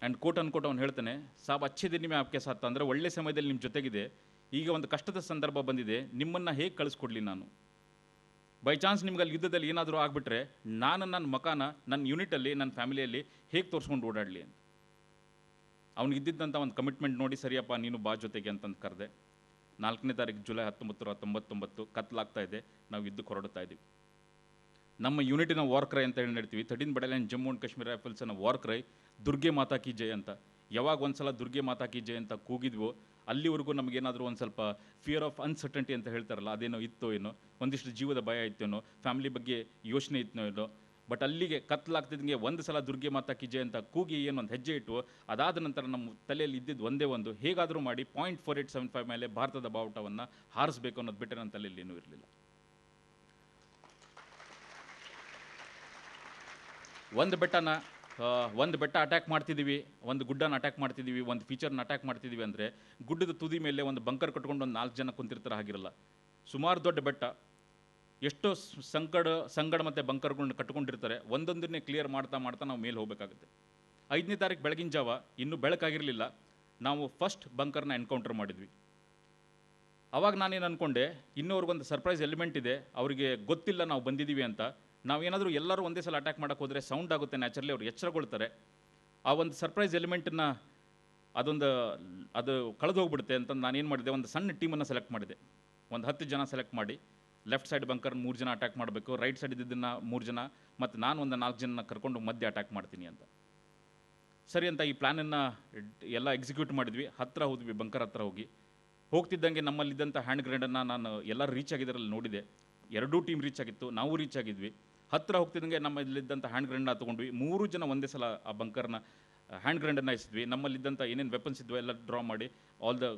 ಆ್ಯಂಡ್ ಕೋಟ್ ಅನ್ಕೋಟ್ ಅವ್ನು ಹೇಳ್ತಾನೆ, ಸಾಬ್ ಅಚ್ಚೇ ದಿನ ಮೇ ಆಪ್ಕೆ ಸಾಥ್, ಅಂದರೆ ಒಳ್ಳೆ ಸಮಯದಲ್ಲಿ ನಿಮ್ಮ ಜೊತೆಗಿದೆ, ಈಗ ಒಂದು ಕಷ್ಟದ ಸಂದರ್ಭ ಬಂದಿದೆ, ನಿಮ್ಮನ್ನು ಹೇಗೆ ಕಳಿಸ್ಕೊಡ್ಲಿ ನಾನು? ಬೈ ಚಾನ್ಸ್ ನಿಮ್ಗೆ ಅಲ್ಲಿ ಯುದ್ಧದಲ್ಲಿ ಏನಾದರೂ ಆಗಿಬಿಟ್ರೆ ನಾನು ನನ್ನ ಮಕಾನ ನನ್ನ ಯೂನಿಟಲ್ಲಿ, ನನ್ನ ಫ್ಯಾಮಿಲಿಯಲ್ಲಿ ಹೇಗೆ ತೋರಿಸ್ಕೊಂಡು ಓಡಾಡಲಿ ಅಂತ. ಅವ್ನಿಗೆ ಇದ್ದಿದ್ದಂಥ ಒಂದು ಕಮಿಟ್ಮೆಂಟ್ ನೋಡಿ, ಸರಿಯಪ್ಪ ನೀನು ಬಾ ಜೊತೆಗೆ ಅಂತಂದು ಕರೆದೆ. 4ನೇ ತಾರೀಕು ಜುಲೈ 1999 ಕತ್ಲಾಗ್ತಾ ಇದೆ, ನಾವು ಯುದ್ಧಕ್ಕೆ ಹೊರಡ್ತಾ ಇದ್ದೀವಿ. ನಮ್ಮ ಯೂನಿಟಿನ ವಾರ್ ಕ್ರೈ ಅಂತ ಹೇಳಿ ಹೇಳ್ತೀವಿ, 13th Battalion Jammu and Kashmir ರೈಫಲ್ಸ್ನ ವಾರ್ ಕ್ರೈ ದುರ್ಗೆ ಮಾತಾ ಕಿ ಜೈ ಅಂತ. ಯಾವಾಗ ಒಂದು ಸಲ ದುರ್ಗೆ ಮಾತಾ ಕಿ ಜೈ ಅಂತ ಕೂಗಿದ್ವೋ ಅಲ್ಲಿವರೆಗೂ ನಮಗೇನಾದರೂ ಒಂದು ಸ್ವಲ್ಪ ಫಿಯರ್ ಆಫ್ ಅನ್ಸರ್ಟನ್ಟಿ ಅಂತ ಹೇಳ್ತಾರಲ್ಲ, ಅದೇನೋ ಇತ್ತೋ ಏನೋ, ಒಂದಿಷ್ಟು ಜೀವದ ಭಯ ಇತ್ತೇನೋ, ಫ್ಯಾಮಿಲಿ ಬಗ್ಗೆ ಯೋಚನೆ ಇತ್ತೋ ಏನೋ. ಬಟ್ ಅಲ್ಲಿಗೆ ಕತ್ಲಾಗ್ತಿದ್ದಂಗೆ ಒಂದು ಸಲ ದುರ್ಗೆ ಮಾತಾ ಕಿ ಜೈ ಅಂತ ಕೂಗಿ ಏನೊಂದು ಹೆಜ್ಜೆ ಇಟ್ಟು, ಅದಾದ ನಂತರ ನಮ್ಮ ತಲೆಯಲ್ಲಿ ಇದ್ದಿದ್ದು ಒಂದೇ ಒಂದು, ಹೇಗಾದರೂ ಮಾಡಿ 0.4875 ಮೇಲೆ ಭಾರತದ ಬಾವುಟವನ್ನು ಹಾರಿಸಬೇಕು ಅನ್ನೋದು ಬಿಟ್ಟರೆ ನನ್ನ ತಲೆಯಲ್ಲಿ ಏನೂ ಇರಲಿಲ್ಲ. ಒಂದು ಬೆಟ್ಟ ಅಟ್ಯಾಕ್ ಮಾಡ್ತಿದ್ದೀವಿ, ಒಂದು ಗುಡ್ಡನ ಅಟ್ಯಾಕ್ ಮಾಡ್ತಿದ್ದೀವಿ, ಒಂದು ಫೀಚರ್ನ ಅಟ್ಯಾಕ್ ಮಾಡ್ತಿದ್ದೀವಿ ಅಂದರೆ, ಗುಡ್ಡದ ತುದಿ ಮೇಲೆ ಒಂದು ಬಂಕರ್ ಕಟ್ಕೊಂಡು ಒಂದು 4 ಜನ ಕುಂತಿರ್ತಾರೆ ಆಗಿರಲ್ಲ. ಸುಮಾರು ದೊಡ್ಡ ಬೆಟ್ಟ, ಎಷ್ಟೋ ಸಂಗಡ ಮತ್ತು ಬಂಕರ್ಗಳನ್ನ ಕಟ್ಕೊಂಡಿರ್ತಾರೆ. ಒಂದೊಂದನ್ನೇ ಕ್ಲಿಯರ್ ಮಾಡ್ತಾ ನಾವು ಮೇಲೆ ಹೋಗಬೇಕಾಗುತ್ತೆ. 5ನೇ ತಾರೀಕು ಬೆಳಗಿನ ಜಾವ, ಇನ್ನೂ ಬೆಳಕಾಗಿರಲಿಲ್ಲ, ನಾವು ಫಸ್ಟ್ ಬಂಕರ್ನ ಎನ್ಕೌಂಟರ್ ಮಾಡಿದ್ವಿ. ಆವಾಗ ನಾನೇನು ಅಂದ್ಕೊಂಡೆ, ಇನ್ನೂವ್ರಿಗೊಂದು ಸರ್ಪ್ರೈಸ್ ಎಲಿಮೆಂಟ್ ಇದೆ, ಅವರಿಗೆ ಗೊತ್ತಿಲ್ಲ ನಾವು ಬಂದಿದ್ದೀವಿ ಅಂತ. ನಾವೇನಾದರೂ ಎಲ್ಲರೂ ಒಂದೇ ಸಲ ಅಟ್ಯಾಕ್ ಮಾಡೋಕ್ಕೆ ಹೋದರೆ ಸೌಂಡ್ ಆಗುತ್ತೆ, ನ್ಯಾಚುರಲಿ ಅವ್ರು ಎಚ್ಚರಗೊಳ್ತಾರೆ. ಆ ಒಂದು ಸರ್ಪ್ರೈಸ್ ಎಲಿಮೆಂಟನ್ನು ಅದು ಕಳೆದು ಹೋಗ್ಬಿಡುತ್ತೆ ಅಂತ ನಾನೇನು ಮಾಡಿದೆ, ಒಂದು ಸಣ್ಣ ಟೀಮನ್ನು ಸೆಲೆಕ್ಟ್ ಮಾಡಿದೆ. ಒಂದು 10 ಜನ ಸೆಲೆಕ್ಟ್ ಮಾಡಿ ಲೆಫ್ಟ್ ಸೈಡ್ ಬಂಕರ್ 3 ಜನ ಅಟ್ಯಾಕ್ ಮಾಡಬೇಕು, ರೈಟ್ ಸೈಡ್ ಇದ್ದಿದ್ದನ್ನು 3 ಜನ ಮತ್ತು ನಾನು ಒಂದು 4 ಜನ ಕರ್ಕೊಂಡು ಮಧ್ಯೆ ಅಟ್ಯಾಕ್ ಮಾಡ್ತೀನಿ ಅಂತ. ಸರಿ ಅಂತ ಈ ಪ್ಲ್ಯಾನನ್ನು ಎಲ್ಲ ಎಕ್ಸಿಕ್ಯೂಟ್ ಮಾಡಿದ್ವಿ. ಹತ್ತಿರ ಹೋದ್ವಿ, ಬಂಕರ್ ಹತ್ರ ಹೋಗ್ತಿದ್ದಂಗೆ ನಮ್ಮಲ್ಲಿದ್ದಂಥ ಹ್ಯಾಂಡ್ ಗ್ರೆನೇಡನ್ನು ನಾನು ಎಲ್ಲರೂ ರೀಚ್ ಆಗಿದ್ದರಲ್ಲಿ ನೋಡಿದೆ. ಎರಡೂ ಟೀಮ್ ರೀಚ್ ಆಗಿತ್ತು, ನಾವು ರೀಚ್ ಆಗಿದ್ವಿ. ಹತ್ತಿರ ಹೋಗ್ತಿದ್ದಂಗೆ ನಮ್ಮಲ್ಲಿದ್ದಂಥ ಹ್ಯಾಂಡ್ ಗ್ರೆನೇಡನ್ನ ತೊಗೊಂಡ್ವಿ. 3 ಜನ ಒಂದೇ ಸಲ ಆ ಬಂಕರ್ನ ಹ್ಯಾಂಡ್ ಗ್ರೆನೇಡನ್ನು ಎಸಿದ್ವಿ. ನಮ್ಮಲ್ಲಿದ್ದಂಥ ಏನೇನು ವೆಪನ್ಸ್ ಇದ್ವು ಎಲ್ಲ ಡ್ರಾ ಮಾಡಿ all the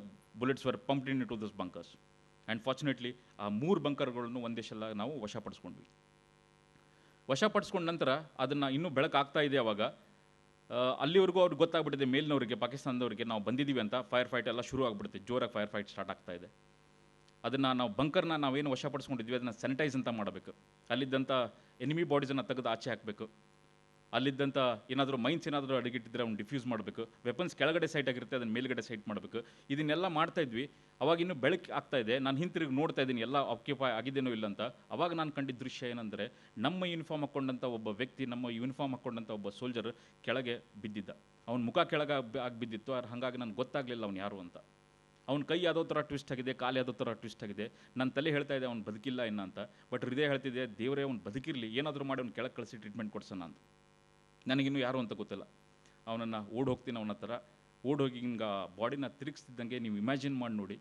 bullets were pumped into this bunkers. And fortunately ಆ 3 ಬಂಕರ್ಗಳನ್ನು ಒಂದೇ ಸಲ ನಾವು ವಶಪಡಿಸ್ಕೊಂಡ್ವಿ. ವಶಪಡಿಸ್ಕೊಂಡ ನಂತರ ಅದನ್ನು ಇನ್ನೂ ಬೆಳಕಾಗ್ತಾ ಇದೆ. ಅವಾಗ ಅಲ್ಲಿವರೆಗೂ ಅವ್ರಿಗೆ ಗೊತ್ತಾಗ್ಬಿಟ್ಟಿದೆ, ಮೇಲಿನವರಿಗೆ, ಪಾಕಿಸ್ತಾನದವರಿಗೆ ನಾವು ಬಂದಿದ್ದೀವಿ ಅಂತ. ಫೈರ್ ಫೈಟ್ ಎಲ್ಲ ಶುರು ಆಗಿಬಿಡುತ್ತೆ, ಜೋರಾಗಿ ಫೈರ್ ಫೈಟ್ ಸ್ಟಾರ್ಟ್ ಆಗ್ತಾ ಇದೆ. ಅದನ್ನು ನಾವು ಬಂಕರ್ನ ನಾವೇನು ವಶಪಡಿಸ್ಕೊಂಡಿದ್ವಿ ಅದನ್ನು ಸ್ಯಾನಿಟೈಸ್ ಅಂತ ಮಾಡಬೇಕು. ಅಲ್ಲಿದ್ದಂಥ ಎನಿಮಿ ಬಾಡೀಸನ್ನು ತೆಗೆದು ಆಚೆ ಹಾಕಬೇಕು. ಅಲ್ಲಿದ್ದಂಥ ಏನಾದರೂ ಮೈನ್ಸ್ ಏನಾದರೂ ಅಡಗಿಟ್ಟಿದ್ರೆ ಅವ್ನು ಡಿಫ್ಯೂಸ್ ಮಾಡಬೇಕು. ವೆಪನ್ಸ್ ಕೆಳಗಡೆ ಸೈಟ್ ಆಗಿರುತ್ತೆ, ಅದನ್ನು ಮೇಲ್ಗಡೆ ಸೈಟ್ ಮಾಡಬೇಕು. ಇದನ್ನೆಲ್ಲ ಮಾಡ್ತಾಯಿದ್ವಿ. ಅವಾಗ ಇನ್ನೂ ಬೆಳಕು ಆಗ್ತಾ ಇದೆ. ನಾನು ಹಿಂತಿರುಗಿ ನೋಡ್ತಾ ಇದ್ದೀನಿ ಎಲ್ಲ ಆಕ್ಯುಪೈ ಆಗಿದ್ದೇನೋ ಇಲ್ಲ ಅಂತ. ಅವಾಗ ನಾನು ಕಂಡಿದ್ದ ದೃಶ್ಯ ಏನಂದರೆ, ನಮ್ಮ ಯೂನಿಫಾರ್ಮ್ ಹಾಕ್ಕೊಂಡಂಥ ಒಬ್ಬ ವ್ಯಕ್ತಿ, ನಮ್ಮ ಯೂನಿಫಾರ್ಮ್ ಹಾಕ್ಕೊಂಡಂಥ ಒಬ್ಬ ಸೋಲ್ಜರ್ ಕೆಳಗೆ ಬಿದ್ದಿದ್ದ. ಅವ್ನ ಮುಖ ಕೆಳಗೆ ಆಗಿ ಬಿದ್ದಿತ್ತು. ಹಾಗಾಗಿ ನನಗೆ ಗೊತ್ತಾಗಲಿಲ್ಲ ಅವ್ನು ಯಾರು ಅಂತ. ಅವ್ನ ಕೈ ಯಾವುದೋ ಥರ ಟ್ವಿಸ್ಟ್ ಆಗಿದೆ, ಕಾಲು ಯಾವುದೋ ಥರ ಟ್ವಿಸ್ಟ್ ಆಗಿದೆ. ನನ್ನ ತಲೆ ಹೇಳ್ತಾ ಇದೆ ಅವ್ನು ಬದುಕಿಲ್ಲ ಇನ್ನ ಅಂತ. ಬಟ್ ಹೃದಯ ಹೇಳ್ತಿದೆ, ದೇವರೇ ಅವ್ನು ಬದುಕಿರಲಿ, ಏನಾದರೂ ಮಾಡಿ ಅವ್ನು ಕೆಳಗೆ ಕಳಿಸಿ ಟ್ರೀಟ್ಮೆಂಟ್ ಕೊಡ್ಸೋಣ ಅಂತ. ನನಗಿನ್ನೂ ಯಾರು ಅಂತ ಗೊತ್ತಿಲ್ಲ. ಅವನನ್ನು ಹೋಗ್ತೀನಿ, ಅವನ ಹತ್ರ ಓಡೋಗಿ ಹಿಂಗೆ ಬಾಡಿನ ತಿರುಗಿಸ್ತಿದ್ದಂಗೆ ನೀವು ಇಮ್ಯಾಜಿನ್ ಮಾಡಿ ನೋಡಿ,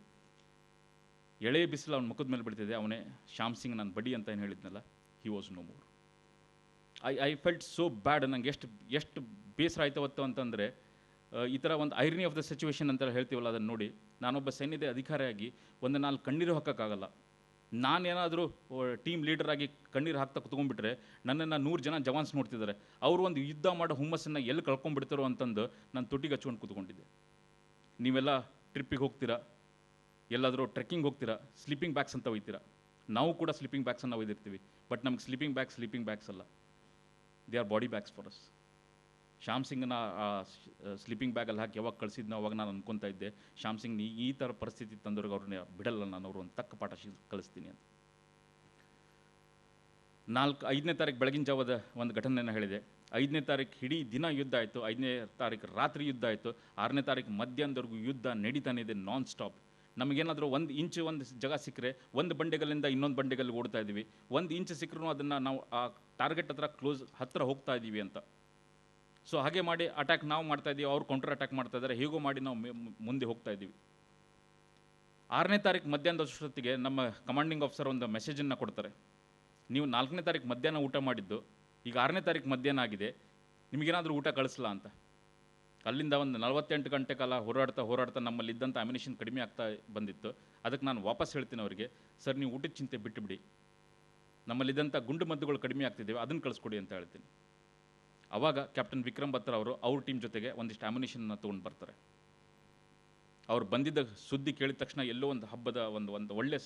ಎಳೆ ಬಿಸಿಲು ಅವ್ನ ಮುಖದ ಮೇಲೆ ಬಿಡ್ತಿದೆ. ಅವನೇ ಶ್ಯಾಮ್ ಸಿಂಗ್, ನನ್ನ ಬಡಿ ಅಂತ ಏನು ಹೇಳಿದ್ನಲ್ಲ, he was no more. I felt so bad. ನಂಗೆ ಎಷ್ಟು ಬೇಸರ ಆಯ್ತವತ್ತು ಅಂತಂದರೆ, ಈ ಥರ ಒಂದು ಐರನಿ ಆಫ್ ದ ಸಿಚುವೇಶನ್ ಅಂತ ಹೇಳ್ತೀವಲ್ಲ, ಅದನ್ನು ನೋಡಿ ನಾನೊಬ್ಬ ಸೈನ್ಯದ ಅಧಿಕಾರಿಯಾಗಿ ಒಂದು 4 ಕಣ್ಣೀರು ಹಾಕೋಕ್ಕಾಗಲ್ಲ. ನಾನೇನಾದರೂ ಟೀಮ್ ಲೀಡರಾಗಿ ಕಣ್ಣೀರು ಹಾಕ್ತಾ ಕುತ್ಕೊಂಡ್ಬಿಟ್ರೆ ನನ್ನನ್ನು 100 ಜನ ಜವಾನ್ಸ್ ನೋಡ್ತಿದ್ದಾರೆ. ಅವರು ಒಂದು ಯುದ್ಧ ಮಾಡೋ ಹುಮ್ಮಸ್ಸನ್ನು ಎಲ್ಲಿ ಕಳ್ಕೊಂಡ್ಬಿಡ್ತಾರೋ ಅಂತಂದು ನಾನು ತುಟಿಗೆ ಹಚ್ಕೊಂಡು ಕೂತ್ಕೊಂಡಿದ್ದೆ. ನೀವೆಲ್ಲ ಟ್ರಿಪ್ಪಿಗೆ ಹೋಗ್ತೀರಾ, ಎಲ್ಲಾದರೂ ಟ್ರೆಕ್ಕಿಂಗ್ ಹೋಗ್ತೀರಾ, ಸ್ಲೀಪಿಂಗ್ ಬ್ಯಾಗ್ಸ್ ಅಂತ ಒಯ್ತೀರಾ. ನಾವು ಕೂಡ ಸ್ಲೀಪಿಂಗ್ ಬ್ಯಾಗ್ಸನ್ನು ಒಯ್ದಿರ್ತೀವಿ. ಬಟ್ ನಮಗೆ ಸ್ಲೀಪಿಂಗ್ ಬ್ಯಾಗ್ಸ್ ಅಲ್ಲ, they are body bags for us. Shyam ಸಿಂಗ್ನ ಸ್ಲೀಪಿಂಗ್ ಬ್ಯಾಗಲ್ಲಿ ಹಾಕಿ ಯಾವಾಗ ಕಳಿಸಿದ್ನೋ ಅವಾಗ ನಾನು ಅನ್ಕೊತಾ ಇದ್ದೆ, ಶ್ಯಾಮ್ ಸಿಂಗ್ ಈ ಥರ ಪರಿಸ್ಥಿತಿ ತಂದವ್ರಿಗೆ ಅವ್ರನ್ನ ಬಿಡಲ್ಲ, ನಾನು ಅವರು ಒಂದು ತಕ್ಕ ಪಾಠ ಕಳಿಸ್ತೀನಿ ಅಂತ. 5ನೇ ತಾರೀಕು ಬೆಳಗಿನ ಜಾವದ ಒಂದು ಘಟನೆಯನ್ನು ಹೇಳಿದೆ. 5ನೇ ತಾರೀಕು ಇಡೀ ದಿನ ಯುದ್ಧ ಆಯಿತು. 5ನೇ ತಾರೀಕು ರಾತ್ರಿ ಯುದ್ಧ ಆಯಿತು. 6ನೇ ತಾರೀಕು ಮಧ್ಯಾಹ್ನದವರೆಗೂ ಯುದ್ಧ ನಡೀತಾನೆ ಇದೆ, ನಾನ್ ಸ್ಟಾಪ್. ನಮಗೇನಾದರೂ 1 ಇಂಚು ಒಂದು ಜಾಗ ಸಿಕ್ಕರೆ ಒಂದು ಬಂಡೆಗಲ್ಲಿಂದ ಇನ್ನೊಂದು ಬಂಡೆಗಲ್ಲಿಗೆ ಓಡ್ತಾ ಇದ್ದೀವಿ. 1 ಇಂಚು ಸಿಕ್ಕರೂ ಅದನ್ನು ನಾವು ಆ ಟಾರ್ಗೆಟ್ ಹತ್ರ ಹೋಗ್ತಾ ಇದ್ದೀವಿ ಅಂತ. ಸೊ ಹಾಗೆ ಮಾಡಿ ಅಟ್ಯಾಕ್ ನಾವು ಮಾಡ್ತಾ ಇದ್ದೀವಿ, ಅವ್ರು ಕೌಂಟರ್ ಅಟ್ಯಾಕ್ ಮಾಡ್ತಾ ಇದ್ದಾರೆ. ಹೇಗೋ ಮಾಡಿ ನಾವು ಮುಂದೆ ಹೋಗ್ತಾ ಇದ್ದೀವಿ. 6ನೇ ತಾರೀಕು ಮಧ್ಯಾಹ್ನದಷ್ಟೊತ್ತಿಗೆ ನಮ್ಮ ಕಮಾಂಡಿಂಗ್ ಆಫೀಸರ್ ಒಂದು ಮೆಸೇಜನ್ನು ಕೊಡ್ತಾರೆ. ನೀವು 4ನೇ ತಾರೀಕು ಮಧ್ಯಾಹ್ನ ಊಟ ಮಾಡಿದ್ದು, ಈಗ 6ನೇ ತಾರೀಕು ಮಧ್ಯಾಹ್ನ ಆಗಿದೆ, ನಿಮಗೇನಾದರೂ ಊಟ ಕಳಿಸ್ಲಾ ಅಂತ. ಅಲ್ಲಿಂದ ಒಂದು 48 ಗಂಟೆ ಕಾಲ ಹೋರಾಡ್ತಾ ನಮ್ಮಲ್ಲಿದ್ದಂಥ ಅಮ್ಯುನಿಷನ್ ಕಡಿಮೆ ಆಗ್ತಾ ಬಂದಿತ್ತು. ಅದಕ್ಕೆ ನಾನು ವಾಪಸ್ ಹೇಳ್ತೀನಿ ಅವರಿಗೆ, ಸರ್ ನೀವು ಊಟದ ಚಿಂತೆ ಬಿಟ್ಟುಬಿಡಿ, ನಮ್ಮಲ್ಲಿದ್ದಂಥ ಗುಂಡು ಮದ್ದುಗಳು ಕಡಿಮೆ ಆಗ್ತಿದ್ದೇವೆ, ಅದನ್ನು ಕಳಿಸ್ಕೊಡಿ ಅಂತ ಹೇಳ್ತೀನಿ. ಆವಾಗ ಕ್ಯಾಪ್ಟನ್ ವಿಕ್ರಮ್ ಬತ್ರ ಅವರು ಅವ್ರ ಟೀಮ್ ಜೊತೆಗೆ ಒಂದಿಷ್ಟು ಅಮ್ಯುನಿಷನ್ನ ತೊಗೊಂಡು ಬರ್ತಾರೆ. ಅವ್ರು ಬಂದಿದ್ದ ಸುದ್ದಿ ಕೇಳಿದ ತಕ್ಷಣ ಎಲ್ಲೋ ಒಂದು ಹಬ್ಬದ ಒಂದು ಒಳ್ಳೆ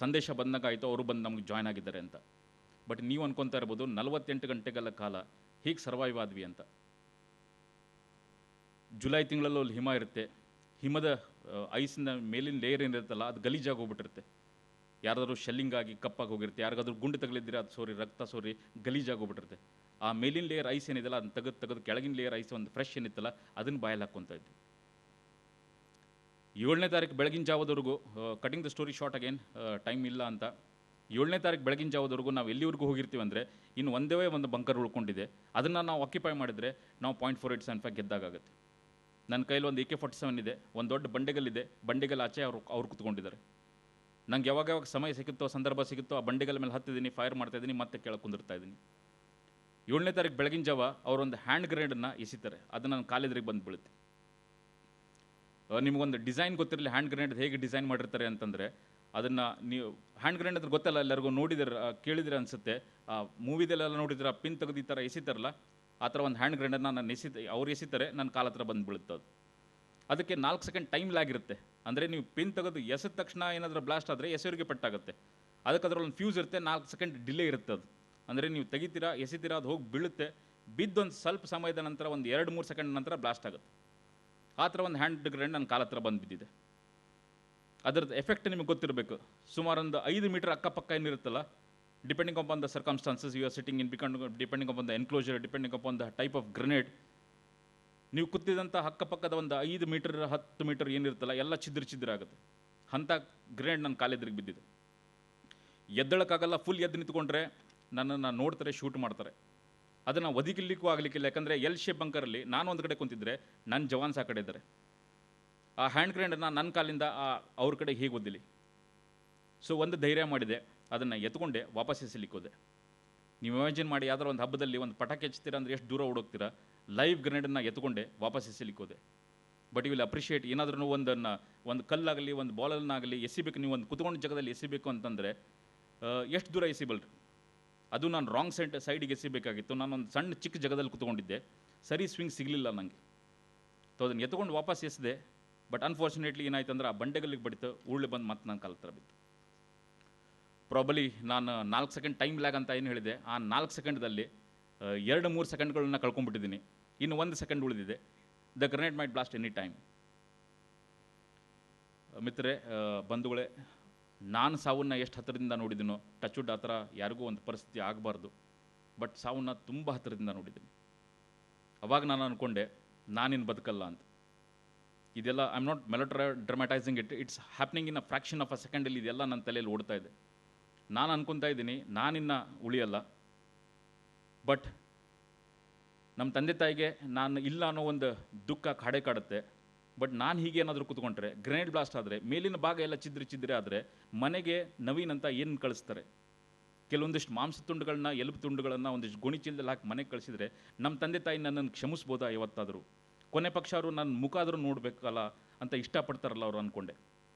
ಸಂದೇಶ ಬಂದಾಗ ಆಯಿತು, ಅವರು ಬಂದು ನಮಗೆ ಜಾಯ್ನ್ ಆಗಿದ್ದಾರೆ ಅಂತ. ಬಟ್ ನೀವು ಅನ್ಕೊತಾ ಇರ್ಬೋದು 48 ಗಂಟೆಗಳ ಕಾಲ ಹೀಗೆ ಸರ್ವೈವ್ ಆದ್ವಿ ಅಂತ. ಜುಲೈ ತಿಂಗಳಲ್ಲೂ ಅಲ್ಲಿ ಹಿಮ ಇರುತ್ತೆ. ಹಿಮದ ಐಸಿನ ಮೇಲಿನ ಲೇಯರ್ ಏನಿರುತ್ತಲ್ಲ ಅದು ಗಲೀಜಾಗಿ ಹೋಗ್ಬಿಟ್ಟಿರುತ್ತೆ. ಯಾರಾದರೂ ಶೆಲ್ಲಿಂಗ್ ಆಗಿ ಕಪ್ಪಾಗಿ ಹೋಗಿರುತ್ತೆ, ಯಾರಿಗಾದ್ರೂ ಗುಂಡು ತಗಲಿದ್ರೆ ಅದು ಸೋರಿ ರಕ್ತ ಸೋರಿ ಗಲೀಜಾಗಿ ಹೋಗ್ಬಿಟ್ಟಿರುತ್ತೆ. ಆ ಮೇಲಿನ ಲೇಯರ್ ಐಸ್ ಏನಿದೆಲ್ಲ ಅದನ್ನ ತೆಗೆದು ಕೆಳಗಿನ ಲೇಯರ್ ಐಸ್ ಒಂದು ಫ್ರೆಶ್ ಏನಿತ್ತಲ್ಲ ಅದನ್ನು ಬಾಯಲ್ಲಿ ಹಾಕ್ಕೊತಾ ಇದ್ವಿ. 7ನೇ ತಾರೀಕು ಬೆಳಗಿನ ಜಾವದವರೆಗೂ, cutting the story short again, time ಇಲ್ಲ ಅಂತ, 7ನೇ ತಾರೀಕು ಬೆಳಗಿನ ಜಾವದವರೆಗೂ ನಾವು ಎಲ್ಲಿವರೆಗೂ ಹೋಗಿರ್ತೀವಿ ಅಂದರೆ ಇನ್ನು ಒಂದೇ ಒಂದು ಬಂಕರ್ ಉಳ್ಕೊಂಡಿದೆ. ಅದನ್ನು ನಾವು ಆಕ್ಯುಪೈ ಮಾಡಿದರೆ ನಾವು 0.4875 ಗೆದ್ದಾಗುತ್ತೆ. ನನ್ನ ಕೈಲಿ ಒಂದು AK-47 ಇದೆ, ಒಂದು ದೊಡ್ಡ ಬಂಡೆಗಲ್ಲಿದೆ, ಬಂಡೆಗಲ್ ಆಚೆ ಅವ್ರು ಕುತ್ಕೊಂಡಿದ್ದಾರೆ. ನಂಗೆ ಯಾವಾಗ ಸಮಯ ಸಿಗುತ್ತೋ, ಸಂದರ್ಭ ಸಿಗುತ್ತೋ, ಆ ಬಂಡೆಗಲ್ ಮೇಲೆ ಹತ್ತಿದ್ದೀನಿ, ಫೈರ್ ಮಾಡ್ತಾಯಿದ್ದೀನಿ, ಮತ್ತೆ ಕೆಳಗೆ ಕುಂದಿರ್ತಾ ಇದ್ದೀನಿ. 7ನೇ ತಾರೀಕು ಬೆಳಗಿನ ಜಾವ ಅವರೊಂದು ಹ್ಯಾಂಡ್ ಗ್ರೆನೇಡನ್ನು ಎಸಿತಾರೆ. ಅದು ನನ್ನ ಕಾಲೆದ್ರಿಗೆ ಬಂದು ಬೀಳುತ್ತೆ. ನಿಮಗೊಂದು ಡಿಸೈನ್ ಗೊತ್ತಿರಲಿ ಹ್ಯಾಂಡ್ ಗ್ರೆನೇಡ್ ಹೇಗೆ ಡಿಸೈನ್ ಮಾಡಿರ್ತಾರೆ ಅಂತಂದರೆ, ಅದನ್ನು ನೀವು ಹ್ಯಾಂಡ್ ಗ್ರೆನೇಡ್ ಅಂದ್ರೆ ಗೊತ್ತಲ್ಲ, ಎಲ್ಲರಿಗೂ ನೋಡಿದ್ರೆ ಕೇಳಿದ್ರೆ ಅನಿಸುತ್ತೆ. ಆ ಮೂವಿದಲ್ಲೆಲ್ಲ ನೋಡಿದ್ರೆ ಆ ಪಿನ್ ತೆಗೆದು ಈ ಥರ ಎಸಿತಾರಲ್ಲ, ಆ ಥರ ಒಂದು ಹ್ಯಾಂಡ್ ಗ್ರೆನೇಡನ್ನ ನಾನು ಅವ್ರು ಎಸಿತಾರೆ, ನನ್ನ ಕಾಲ ಹತ್ರ ಬಂದು ಬೀಳುತ್ತೆ. ಅದು ಅದಕ್ಕೆ 4 ಸೆಕೆಂಡ್ ಟೈಮ್ ಲ್ಯಾಗ್ ಇರುತ್ತೆ. ಅಂದರೆ ನೀವು ಪಿನ್ ತೆಗೆದು ಎಸೆದ ತಕ್ಷಣ ಏನಾದರೂ ಬ್ಲಾಸ್ಟ್ ಆದರೆ ಎಸೆಯವರಿಗೆ ಪೆಟ್ಟಾಗುತ್ತೆ. ಅದಕ್ಕೆ ಅದರಲ್ಲಿ ಒಂದು ಫ್ಯೂಸ್ ಇರುತ್ತೆ, 4 ಸೆಕೆಂಡ್ ಡಿಲೇ ಇರುತ್ತೆ. ಅದು ಅಂದರೆ ನೀವು ತೆಗಿತೀರಾ, ಎಸಿತೀರಾ, ಅದು ಹೋಗಿ ಬೀಳುತ್ತೆ. ಬಿದ್ದೊಂದು ಸ್ವಲ್ಪ ಸಮಯದ ನಂತರ ಒಂದು 2-3 ಸೆಕೆಂಡ್ ನಂತರ ಬ್ಲಾಸ್ಟ್ ಆಗುತ್ತೆ. ಆ ಥರ ಒಂದು ಹ್ಯಾಂಡ್ ಗ್ರೆನೇಡ್ ನನ್ನ ಕಾಲ ಹತ್ರ ಬಂದು ಬಿದ್ದಿದೆ. ಅದರದ್ದು ಎಫೆಕ್ಟ್ ನಿಮಗೆ ಗೊತ್ತಿರಬೇಕು. ಸುಮಾರು ಒಂದು 5 ಮೀಟರ್ ಅಕ್ಕಪಕ್ಕ ಏನಿರುತ್ತಲ್ಲ, depending upon the circumstances you are sitting in, depending upon the enclosure, depending upon the type of grenade, ನೀವು ಕೂತಿದ್ದಂಥ ಅಕ್ಕಪಕ್ಕದ ಒಂದು 5 ಮೀಟರ್ 10 ಮೀಟರ್ ಏನಿರುತ್ತಲ್ಲ ಎಲ್ಲ ಛಿದ್ರ ಆಗುತ್ತೆ. ಅಂಥ ಗ್ರೆನೇಡ್ ನನ್ನ ಕಾಲೆದ್ರಿಗೆ ಬಿದ್ದಿದೆ. ಎದ್ದೇಳಕ್ಕಾಗಲ್ಲ, ಫುಲ್ ಎದ್ದು ನಿಂತ್ಕೊಂಡ್ರೆ ನನ್ನನ್ನು ನೋಡ್ತಾರೆ, ಶೂಟ್ ಮಾಡ್ತಾರೆ. ಅದನ್ನು ಒದಗಿಲಿಕ್ಕೂ ಆಗಲಿಕ್ಕಿಲ್ಲ, ಯಾಕಂದರೆ ಎಲ್ ಶೇಪ್ ಬಂಕರಲ್ಲಿ ನಾನು ಒಂದು ಕಡೆ ಕುಂತಿದ್ರೆ ನನ್ನ ಜವಾನ್ಸ್ ಆ ಕಡೆ ಇದ್ದಾರೆ. ಆ ಹ್ಯಾಂಡ್ ಗ್ರೆನೇಡನ್ನು ನನ್ನ ಕಾಲಿಂದ ಅವ್ರ ಕಡೆ ಹೀಗೆ ಒದ್ದಿಲಿ. ಸೊ ಒಂದು ಧೈರ್ಯ ಮಾಡಿದೆ, ಅದನ್ನು ಎತ್ಕೊಂಡೆ ವಾಪಸ್ ಎಸಿಲಿಕ್ಕೆ ಹೋದೆ. ನೀವು ಇಮ್ಯಾಜಿನ್ ಮಾಡಿ, ಯಾವ್ದಾರು ಒಂದು ಹಬ್ಬದಲ್ಲಿ ಒಂದು ಪಟಾಕಿ ಹಚ್ತೀರಾ ಅಂದರೆ ಎಷ್ಟು ದೂರ ಓಡೋಗ್ತೀರಾ. ಲೈವ್ ಗ್ರೆನೇಡನ್ನು ಎತ್ಕೊಂಡೆ ವಾಪಸ್ ಎಸಿಲಿಕ್ಕೆ ಹೋದೆ. ಬಟ್ ಯು ವಿಲ್ ಅಪ್ರಿಷಿಯೇಟ್, ಏನಾದ್ರೂ ಒಂದು ಕಲ್ಲಾಗಲಿ ಒಂದು ಬಾಲನ್ನಾಗಲಿ ಎಸಿಬೇಕು, ನೀವು ಒಂದು ಕುತ್ಕೊಂಡ ಜಾಗದಲ್ಲಿ ಎಸಿಬೇಕು ಅಂತಂದರೆ ಎಷ್ಟು ದೂರ ಎಸಿಬಲ್ರಿ. ಅದು ನಾನು ರಾಂಗ್ ಸೈಡಿಗೆ ಎಸಿಬೇಕಾಗಿತ್ತು. ನಾನೊಂದು ಸಣ್ಣ ಚಿಕ್ಕ ಜಾಗದಲ್ಲಿ ಕುತ್ಕೊಂಡಿದ್ದೆ, ಸರಿ ಸ್ವಿಂಗ್ ಸಿಗಲಿಲ್ಲ ನನಗೆ. ಸೊ ಅದನ್ನು ಎತ್ಕೊಂಡು ವಾಪಸ್ ಎಸಿದೆ. ಬಟ್ ಅನ್ಫಾರ್ಚುನೇಟ್ಲಿ ಏನಾಯ್ತು ಅಂದ್ರೆ ಆ ಬಂಡೆಗಲ್ಲಿಗೆ ಬಡಿತು, ಉರುಳಿ ಬಂದು ಮತ್ತೆ ನನ್ನ ಕಾಲ ಥರ ಬಿತ್ತು. ಪ್ರಾಬಲಿ ನಾನು 4 ಸೆಕೆಂಡ್ ಟೈಮ್ ಲ್ಯಾಗ್ ಅಂತ ಏನು ಹೇಳಿದೆ, ಆ 4 ಸೆಕೆಂಡ್ದಲ್ಲಿ 2-3 ಸೆಕೆಂಡ್ಗಳನ್ನ ಕಳ್ಕೊಂಡ್ಬಿಟ್ಟಿದ್ದೀನಿ. ಇನ್ನು 1 ಸೆಕೆಂಡ್ ಉಳಿದಿದೆ. The grenade might blast any time. ಮಿತ್ರರೇ, ಬಂಧುಗಳೇ, ನಾನು ಸಾವನ್ನ ಎಷ್ಟು ಹತ್ತಿರದಿಂದ ನೋಡಿದ್ದೀನೋ, ಟಚ್ವುಡ್ ಆ ಥರ ಯಾರಿಗೂ ಒಂದು ಪರಿಸ್ಥಿತಿ ಆಗಬಾರ್ದು. ಬಟ್ ಸಾವನ್ನ ತುಂಬ ಹತ್ತಿರದಿಂದ ನೋಡಿದ್ದೀನಿ. ಅವಾಗ ನಾನು ಅಂದ್ಕೊಂಡೆ ನಾನಿನ್ನು ಬದುಕಲ್ಲ ಅಂತ. ಇದೆಲ್ಲ I am not dramatising it's happening in a fraction of a ಸೆಕೆಂಡಲ್ಲಿ. ಇದೆಲ್ಲ ನನ್ನ ತಲೆಯಲ್ಲಿ ಓಡ್ತಾ ಇದೆ. ನಾನು ಅನ್ಕೊತಾ ಇದ್ದೀನಿ ನಾನಿನ್ನು ಉಳಿಯಲ್ಲ. ಬಟ್ ನಮ್ಮ ತಂದೆ ತಾಯಿಗೆ ನಾನು ಇಲ್ಲ ಅನ್ನೋ ಒಂದು ದುಃಖ ಕಾಡುತ್ತೆ. ಬಟ್ ನಾನು ಹೀಗೆ ಏನಾದರೂ ಕೂತ್ಕೊಂಡ್ರೆ, ಗ್ರೆನೇಡ್ ಬ್ಲಾಸ್ಟ್ ಆದರೆ ಮೇಲಿನ ಭಾಗ ಎಲ್ಲ ಚಿದ್ರೆ ಆದರೆ ಮನೆಗೆ ನವೀನ್ ಅಂತ ಏನು ಕಳಿಸ್ತಾರೆ. ಕೆಲವೊಂದಿಷ್ಟು ಮಾಂಸ ತುಂಡುಗಳನ್ನ, ಎಲುಬು ತುಂಡುಗಳನ್ನು ಒಂದಿಷ್ಟು ಗೋಣಿ ಚೀಲದಲ್ಲಿ ಹಾಕಿ ಮನೆಗೆ ಕಳಿಸಿದರೆ ನಮ್ಮ ತಂದೆ ತಾಯಿ ನನ್ನನ್ನು ಕ್ಷಮಿಸ್ಬೋದಾ ಯಾವತ್ತಾದರೂ? ಕೊನೆ ಪಕ್ಷ ಅವರು ನನ್ನ ಮುಖ ಆದರೂ ನೋಡಬೇಕಲ್ಲ ಅಂತ ಇಷ್ಟಪಡ್ತಾರಲ್ಲ ಅವರು ಅಂದ್ಕೊಂಡೆ.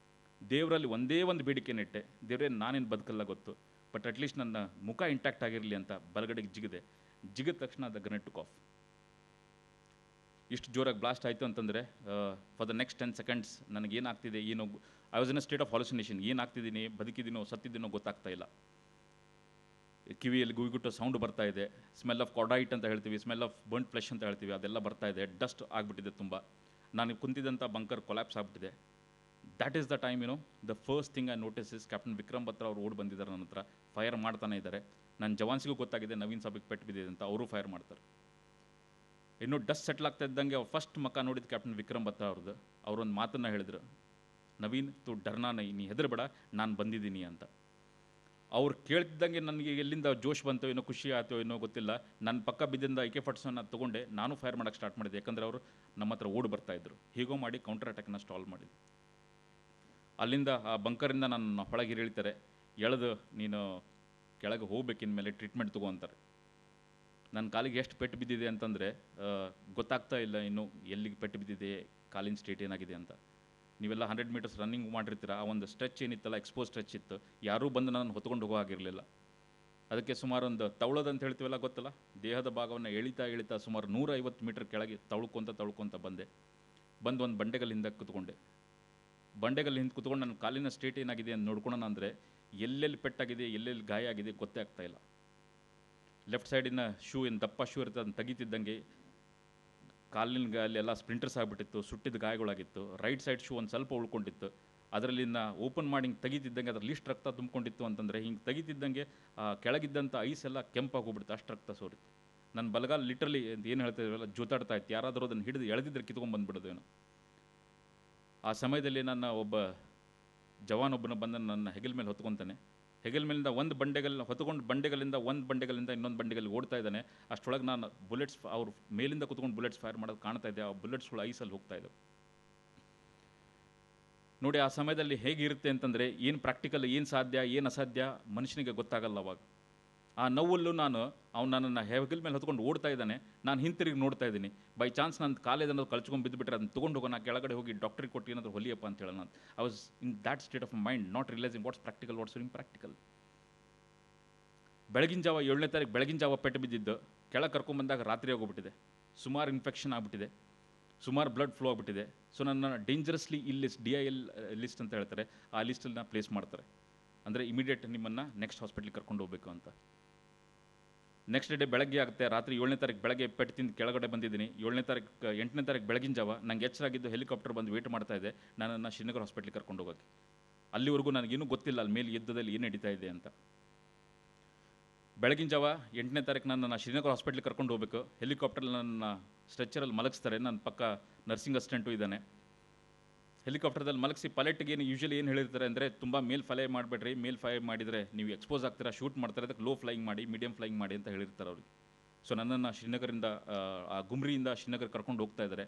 ದೇವರಲ್ಲಿ ಒಂದೇ ಒಂದು ಬೇಡಿಕೆ ನೆಟ್ಟೆ, ದೇವರೇ ನಾನೇನು ಬದುಕಲ್ಲ ಗೊತ್ತು, ಬಟ್ ಅಟ್ಲೀಸ್ಟ್ ನನ್ನ ಮುಖ ಇಂಟ್ಯಾಕ್ಟ್ ಆಗಿರಲಿ ಅಂತ ಬಲಗಡೆಗೆ ಜಿಗಿದ ತಕ್ಷಣ ದ ಗ್ರೆನೇಡ್ ಟುಕ್ ಆಫ್. ಇಷ್ಟು ಜೋರಾಗಿ ಬ್ಲಾಸ್ಟ್ ಆಯಿತು ಅಂತಂದರೆ ಫಾರ್ ದ ನೆಕ್ಸ್ಟ್ 10 ಸೆಕೆಂಡ್ಸ್ ನನಗೇನಾಗ್ತಿದೆ ಏನೋ, I was in a state of hallucination. ಏನಾಗ್ತಿದ್ದೀನಿ, ಬದುಕಿದ್ದೀನೋ ಸತ್ತಿದ್ದೀನೋ ಗೊತ್ತಾಗ್ತಾ ಇಲ್ಲ. ಕಿವಿಯಲ್ಲಿ ಗುಯ್ಗುಟ್ಟೋ ಸೌಂಡ್ ಬರ್ತಾ ಇದೆ. ಸ್ಮೆಲ್ ಆಫ್ ಕಾರ್ಡೈಟ್ ಅಂತ ಹೇಳ್ತೀವಿ, ಸ್ಮೆಲ್ ಆಫ್ ಬರ್ನ್ಡ್ ಫ್ಲೆಶ್ ಅಂತ ಹೇಳ್ತೀವಿ, ಅದೆಲ್ಲ ಬರ್ತಾ ಇದೆ. ಡಸ್ಟ್ ಆಗಿಬಿಟ್ಟಿದೆ ತುಂಬ. ನಾನು ಕುಂತಿದ್ದಂಥ ಬಂಕರ್ ಕೊಲ್ಯಾಪ್ಸ್ ಆಗಿಬಿಟ್ಟಿದೆ. That is the time the first thing I notice is captain Vikram Batra ಅವ್ರು ಓಡಿ ಬಂದಿದ್ದಾರೆ ನನ್ನ ಹತ್ರ. ಫೈರ್ ಮಾಡ್ತಾನೆ ಇದ್ದಾರೆ. ನನ್ನ ಜವಾನ್ಸಿಗೂ ಗೊತ್ತಾಗಿದೆ ನವೀನ್ ಸಾಬಿಗೆ ಪೆಟ್ಟು ಬಿದ್ದಿದೆ ಅಂತ, ಅವರು ಫೈರ್ ಮಾಡ್ತಾರೆ. ಇನ್ನೂ ಡಸ್ಟ್ ಸೆಟ್ಲ್ ಆಗ್ತಾ ಇದ್ದಂಗೆ ಅವ್ರು ಫಸ್ಟ್ ಮಕ್ಕ ನೋಡಿದ ಕ್ಯಾಪ್ಟನ್ ವಿಕ್ರಮ್ ಬತ್ರ ಅವ್ರದ್ದು. ಅವರೊಂದು ಮಾತನ್ನು ಹೇಳಿದ್ರು, ನವೀನ್ ತು ಡರ್ನಾ ನೈ, ನೀ ಹೆದರಬೇಡ, ನಾನು ಬಂದಿದ್ದೀನಿ ಅಂತ. ಅವ್ರು ಕೇಳ್ತಿದ್ದಂಗೆ ನನಗೆ ಎಲ್ಲಿಂದ ಜೋಶ್ ಬಂತೋ ಏನೋ, ಖುಷಿ ಆಯ್ತೋ ಏನೋ ಗೊತ್ತಿಲ್ಲ. ನನ್ನ ಪಕ್ಕ ಬಿದ್ದಿಂದ AK-47 ತೊಗೊಂಡೆ, ನಾನು ಫೈರ್ ಮಾಡೋಕ್ಕೆ ಸ್ಟಾರ್ಟ್ ಮಾಡಿದೆ. ಯಾಕಂದರೆ ಅವರು ನಮ್ಮ ಹತ್ರ ಓಡಿ ಬರ್ತಾಯಿದ್ರು. ಹೀಗೋ ಮಾಡಿ ಕೌಂಟರ್ ಅಟ್ಯಾಕ್ನ ಸ್ಟಾಲ್ ಮಾಡಿದೆ. ಅಲ್ಲಿಂದ ಆ ಬಂಕರಿಂದ ನನ್ನ ಹೊಳಗೆ ಇಳಿತಾರೆ, ಎಳೆದು ನೀನು ಕೆಳಗೆ ಹೋಗ್ಬೇಕಿನ ಮೇಲೆ ಟ್ರೀಟ್ಮೆಂಟ್ ತಗೋ ಅಂತಾರೆ. ನನ್ನ ಕಾಲಿಗೆ ಎಷ್ಟು ಪೆಟ್ಟು ಬಿದ್ದಿದೆ ಅಂತಂದರೆ ಗೊತ್ತಾಗ್ತಾ ಇಲ್ಲ ಇನ್ನು ಎಲ್ಲಿಗೆ ಪೆಟ್ಟು ಬಿದ್ದಿದೆ, ಕಾಲಿನ ಸ್ಟೇಟ್ ಏನಾಗಿದೆ ಅಂತ. ನೀವೆಲ್ಲ 100 ಮೀಟರ್ಸ್ ರನ್ನಿಂಗ್ ಮಾಡಿರ್ತೀರ, ಆ ಒಂದು ಸ್ಟ್ರೆಚ್ ಏನಿತ್ತಲ್ಲ, ಎಕ್ಸ್ಪೋಸ್ ಸ್ಟ್ರೆಚ್ ಇತ್ತು, ಯಾರೂ ಬಂದು ನಾನು ಹೊತ್ಕೊಂಡು ಹೋಗೋ ಆಗಿರಲಿಲ್ಲ. ಅದಕ್ಕೆ ಸುಮಾರು ಒಂದು ತವಳೋದಂತ ಹೇಳ್ತೀವಲ್ಲ ಗೊತ್ತಲ್ಲ, ದೇಹದ ಭಾಗವನ್ನು ಎಳಿತಾ ಸುಮಾರು 150 ಮೀಟರ್ ಕೆಳಗೆ ತಳ್ಕೊತ ಬಂದೆ. ಬಂದು ಒಂದು ಬಂಡೆಗಲ್ಲಿ ಹಿಂದೆ ಕೂತ್ಕೊಂಡೆ. ಬಂಡೆಗಲ್ಲಿ ಹಿಂದೆ ಕೂತ್ಕೊಂಡು ನನ್ನ ಕಾಲಿನ ಸ್ಟೇಟ್ ಏನಾಗಿದೆ ಅಂತ ನೋಡ್ಕೊಳ್ಳೋಣ ಅಂದರೆ ಎಲ್ಲೆಲ್ಲಿ ಪೆಟ್ಟಾಗಿದೆ, ಎಲ್ಲೆಲ್ಲಿ ಗಾಯ ಆಗಿದೆ ಗೊತ್ತೇ ಆಗ್ತಾ ಇಲ್ಲ. ಲೆಫ್ಟ್ ಸೈಡಿನ ಶೂ ಏನು ದಪ್ಪ ಶೂ ಇರುತ್ತೆ ಅದನ್ನು ತೆಗಿತಿದ್ದಂಗೆ ಕಾಲಿನ ಅಲ್ಲೆಲ್ಲ ಸ್ಪ್ಲಿಂಟರ್ಸ್ ಆಗಿಬಿಟ್ಟಿತ್ತು, ಸುಟ್ಟಿದ ಗಾಯಗಳಾಗಿತ್ತು. ರೈಟ್ ಸೈಡ್ ಶೂ ಒಂದು ಸ್ವಲ್ಪ ಉಳ್ಕೊಂಡಿತ್ತು. ಅದರಲ್ಲಿನ ಓಪನ್ ಮಾಡಿ ಹಿಂಗೆ ತೆಗಿತಿದ್ದಂಗೆ ಅದ್ರ ಲಿಸ್ಟ್ ರಕ್ತ ತುಂಬಿಕೊಂಡಿತ್ತು ಅಂತಂದರೆ ಹಿಂಗೆ ತೆಗಿತಿದ್ದಂಗೆ ಕೆಳಗಿದ್ದಂಥ ಐಸ್ ಎಲ್ಲ ಕೆಂಪಾಗಿ ಹೋಗ್ಬಿಡ್ತು, ಅಷ್ಟು ರಕ್ತ ಸೋರಿತ್ತು. ನನ್ನ ಬಲಗಾಲ ಲಿಟ್ರಲಿ ಏನು ಹೇಳ್ತಾ ಇದ್ರಲ್ಲ ಜೋತಾಡ್ತಾ ಇತ್ತು. ಯಾರಾದರೂ ಅದನ್ನು ಹಿಡಿದು ಎಳೆದಿದ್ರೆ ಕಿತ್ಕೊಂಡ್ಬಂದ್ಬಿಡೋದೇನೋ. ಆ ಸಮಯದಲ್ಲಿ ನನ್ನ ಒಬ್ಬ ಜವಾನೊಬ್ಬನ ಬಂದು ನನ್ನ ಹೆಗಲ ಮೇಲೆ ಹೊತ್ಕೊತಾನೆ. ಹೆಗಲ ಮೇಲಿಂದ ಒಂದು ಬಂಡೆಗಲ್ಲಿ ಹೊತ್ಕೊಂಡು ಒಂದು ಬಂಡೆಗಲ್ಲಿಂದ ಇನ್ನೊಂದು ಬಂಡೆಗಲ್ಲಿ ಓಡ್ತಾ ಇದ್ದಾನೆ. ಅಷ್ಟೊಳಗೆ ನಾನು ಬುಲೆಟ್ಸ್, ಅವ್ರು ಮೇಲಿಂದ ಕೂತ್ಕೊಂಡು ಬುಲೆಟ್ಸ್ ಫೈರ್ ಮಾಡೋದು ಕಾಣ್ತಾ ಇದೆ. ಆ ಬುಲೆಟ್ಸ್ಗಳು ಐಸಲ್ಲಿ ಹೋಗ್ತಾ ಇದ್ದವು. ನೋಡಿ, ಆ ಸಮಯದಲ್ಲಿ ಹೇಗಿರುತ್ತೆ ಅಂತಂದರೆ ಏನು ಪ್ರಾಕ್ಟಿಕಲ್, ಏನು ಸಾಧ್ಯ, ಏನು ಅಸಾಧ್ಯ ಮನುಷ್ಯನಿಗೆ ಗೊತ್ತಾಗಲ್ಲ. ಅವಾಗ ಆ ನೋವಲ್ಲೂ ಅವ್ನು ನನ್ನನ್ನು ಹೆಗಲ ಮೇಲೆ ಹೊತ್ಕೊಂಡು ಓಡ್ತಾ ಇದ್ದಾನೆ. ನಾನು ಹಿಂತಿರುಗಿ ನೋಡ್ತಾ ಇದ್ದೀನಿ. ಬೈ ಚಾನ್ಸ್ ನನ್ನ ಕಾಲೇದನ್ನೋದು ಕಳ್ಚ್ಕೊಂಡು ಬಿದ್ದುಬಿಟ್ರೆ ಅದನ್ನು ತೊಗೊಂಡು ಹೋಗೋಣ, ಕೆಳಗಡೆ ಹೋಗಿ ಡಾಕ್ಟ್ರಿಗೆ ಕೊಟ್ಟು ಏನಾದರೂ ಹೊಲಿಯಪ್ಪ ಅಂತ ಹೇಳೋಣ. I was in that state of mind, not realising what's practical, what's impractical. ಬೆಳಗಿನ ಜಾವ 7ನೇ ತಾರೀಕು ಬೆಳಗಿನ ಜಾವ ಪೆಟ್ಟು ಬಿದ್ದಿದ್ದು. ಕೆಳಗೆ ಕರ್ಕೊಂಡ್ಬಂದಾಗ ರಾತ್ರಿ ಆಗೋಗ್ಬಿಟ್ಟಿದೆ. ಸುಮಾರು ಇನ್ಫೆಕ್ಷನ್ ಆಗಿಬಿಟ್ಟಿದೆ, ಸುಮಾರು ಬ್ಲಡ್ ಫ್ಲೋ ಆಗಿಬಿಟ್ಟಿದೆ. ಸೊ ನನ್ನ ಡೇಂಜರಸ್ಲಿ DIL ಲಿಸ್ಟ್ ಅಂತ ಹೇಳ್ತಾರೆ, ಆ ಲಿಸ್ಟನ್ನು ಪ್ಲೇಸ್ ಮಾಡ್ತಾರೆ. ಅಂದರೆ ಇಮಿಡಿಯೇಟ್ ನಿಮ್ಮನ್ನು ನೆಕ್ಸ್ಟ್ ಹಾಸ್ಪಿಟ್ಲಿಗೆ ಕರ್ಕೊಂಡು ಹೋಗಬೇಕು ಅಂತ. ನೆಕ್ಸ್ಟ್ ಡೇ ಬೆಳಗ್ಗೆ ಆಗುತ್ತೆ. ರಾತ್ರಿ 7ನೇ ತಾರೀಕು ಬೆಳಗ್ಗೆ ಪೆಟ್ಟು ತಿಂದು ಕೆಳಗಡೆ ಬಂದಿದ್ದೀನಿ. 8ನೇ ತಾರೀಕು ಬೆಳಗಿನ ಜಾವ ನಂಗೆ ಎಚ್ಚರಾಗಿದ್ದು ಹೆಲಿಕಾಪ್ಟರ್ ಬಂದು ವೇಟ್ ಮಾಡ್ತಾ ಇದೆ ನನ್ನನ್ನು ಶ್ರೀನಗರ ಹಾಸ್ಪಿಟ್ಲಿಗೆ ಕರ್ಕೊಂಡು ಹೋಗೋಕ್ಕೆ. ಅಲ್ಲಿವರೆಗೂ ನನಗೇನೂ ಗೊತ್ತಿಲ್ಲ ಅಲ್ಲಿ ಮೇಲೆ ಯುದ್ಧದಲ್ಲಿ ಏನು ನಡೀತಾ ಇದೆ ಅಂತ. ಬೆಳಗಿನ ಜಾವ 8ನೇ ತಾರೀಕು ನನ್ನ ಶ್ರೀನಗರ ಹಾಸ್ಪಿಟ್ಲಿಗೆ ಕರ್ಕೊಂಡು ಹೋಗಬೇಕು. ಹೆಲಿಕಾಪ್ಟರ್ ನನ್ನ ಸ್ಟ್ರೆಚ್ಚರಲ್ಲಿ ಮಲಗಿಸ್ತಾರೆ. ನನ್ನ ಪಕ್ಕ ನರ್ಸಿಂಗ್ ಅಸಿಸ್ಟೆಂಟು ಇದ್ದಾನೆ. ಹೆಲಿಕಾಪ್ಟರ್ದಲ್ಲಿ ಮಲಗಿಸಿ ಪೈಲಟ್ಗೆ ಏನು ಯೂಶಲಿ ಏನು ಹೇಳಿರ್ತಾರೆ ಅಂದರೆ ತುಂಬ ಮೇಲ್ ಫ್ಲೈ ಮಾಡಬೇಡ್ರಿ, ಮೇಲ್ ಫ್ಲೈ ಮಾಡಿದರೆ ನೀವು ಎಕ್ಸ್ಪೋಸ್ ಆಗ್ತೀರಾ, ಶೂಟ್ ಮಾಡ್ತಾರೆ, ಅದಕ್ಕೆ ಲೋ ಫ್ಲೈಯಿಂಗ್ ಮಾಡಿ, ಮೀಡಿಯಂ ಫ್ಲೈಯಿಂಗ್ ಮಾಡಿ ಅಂತ ಹೇಳಿರ್ತಾರೆ ಅವ್ರಿಗೆ. ಸೊ ನನ್ನನ್ನು ಶ್ರೀನಗರಿಂದ ಆ ಗುಮ್ರಿಯಿಂದ ಶ್ರೀನಗರ ಕರ್ಕೊಂಡು ಹೋಗ್ತಾ ಇದ್ದಾರೆ.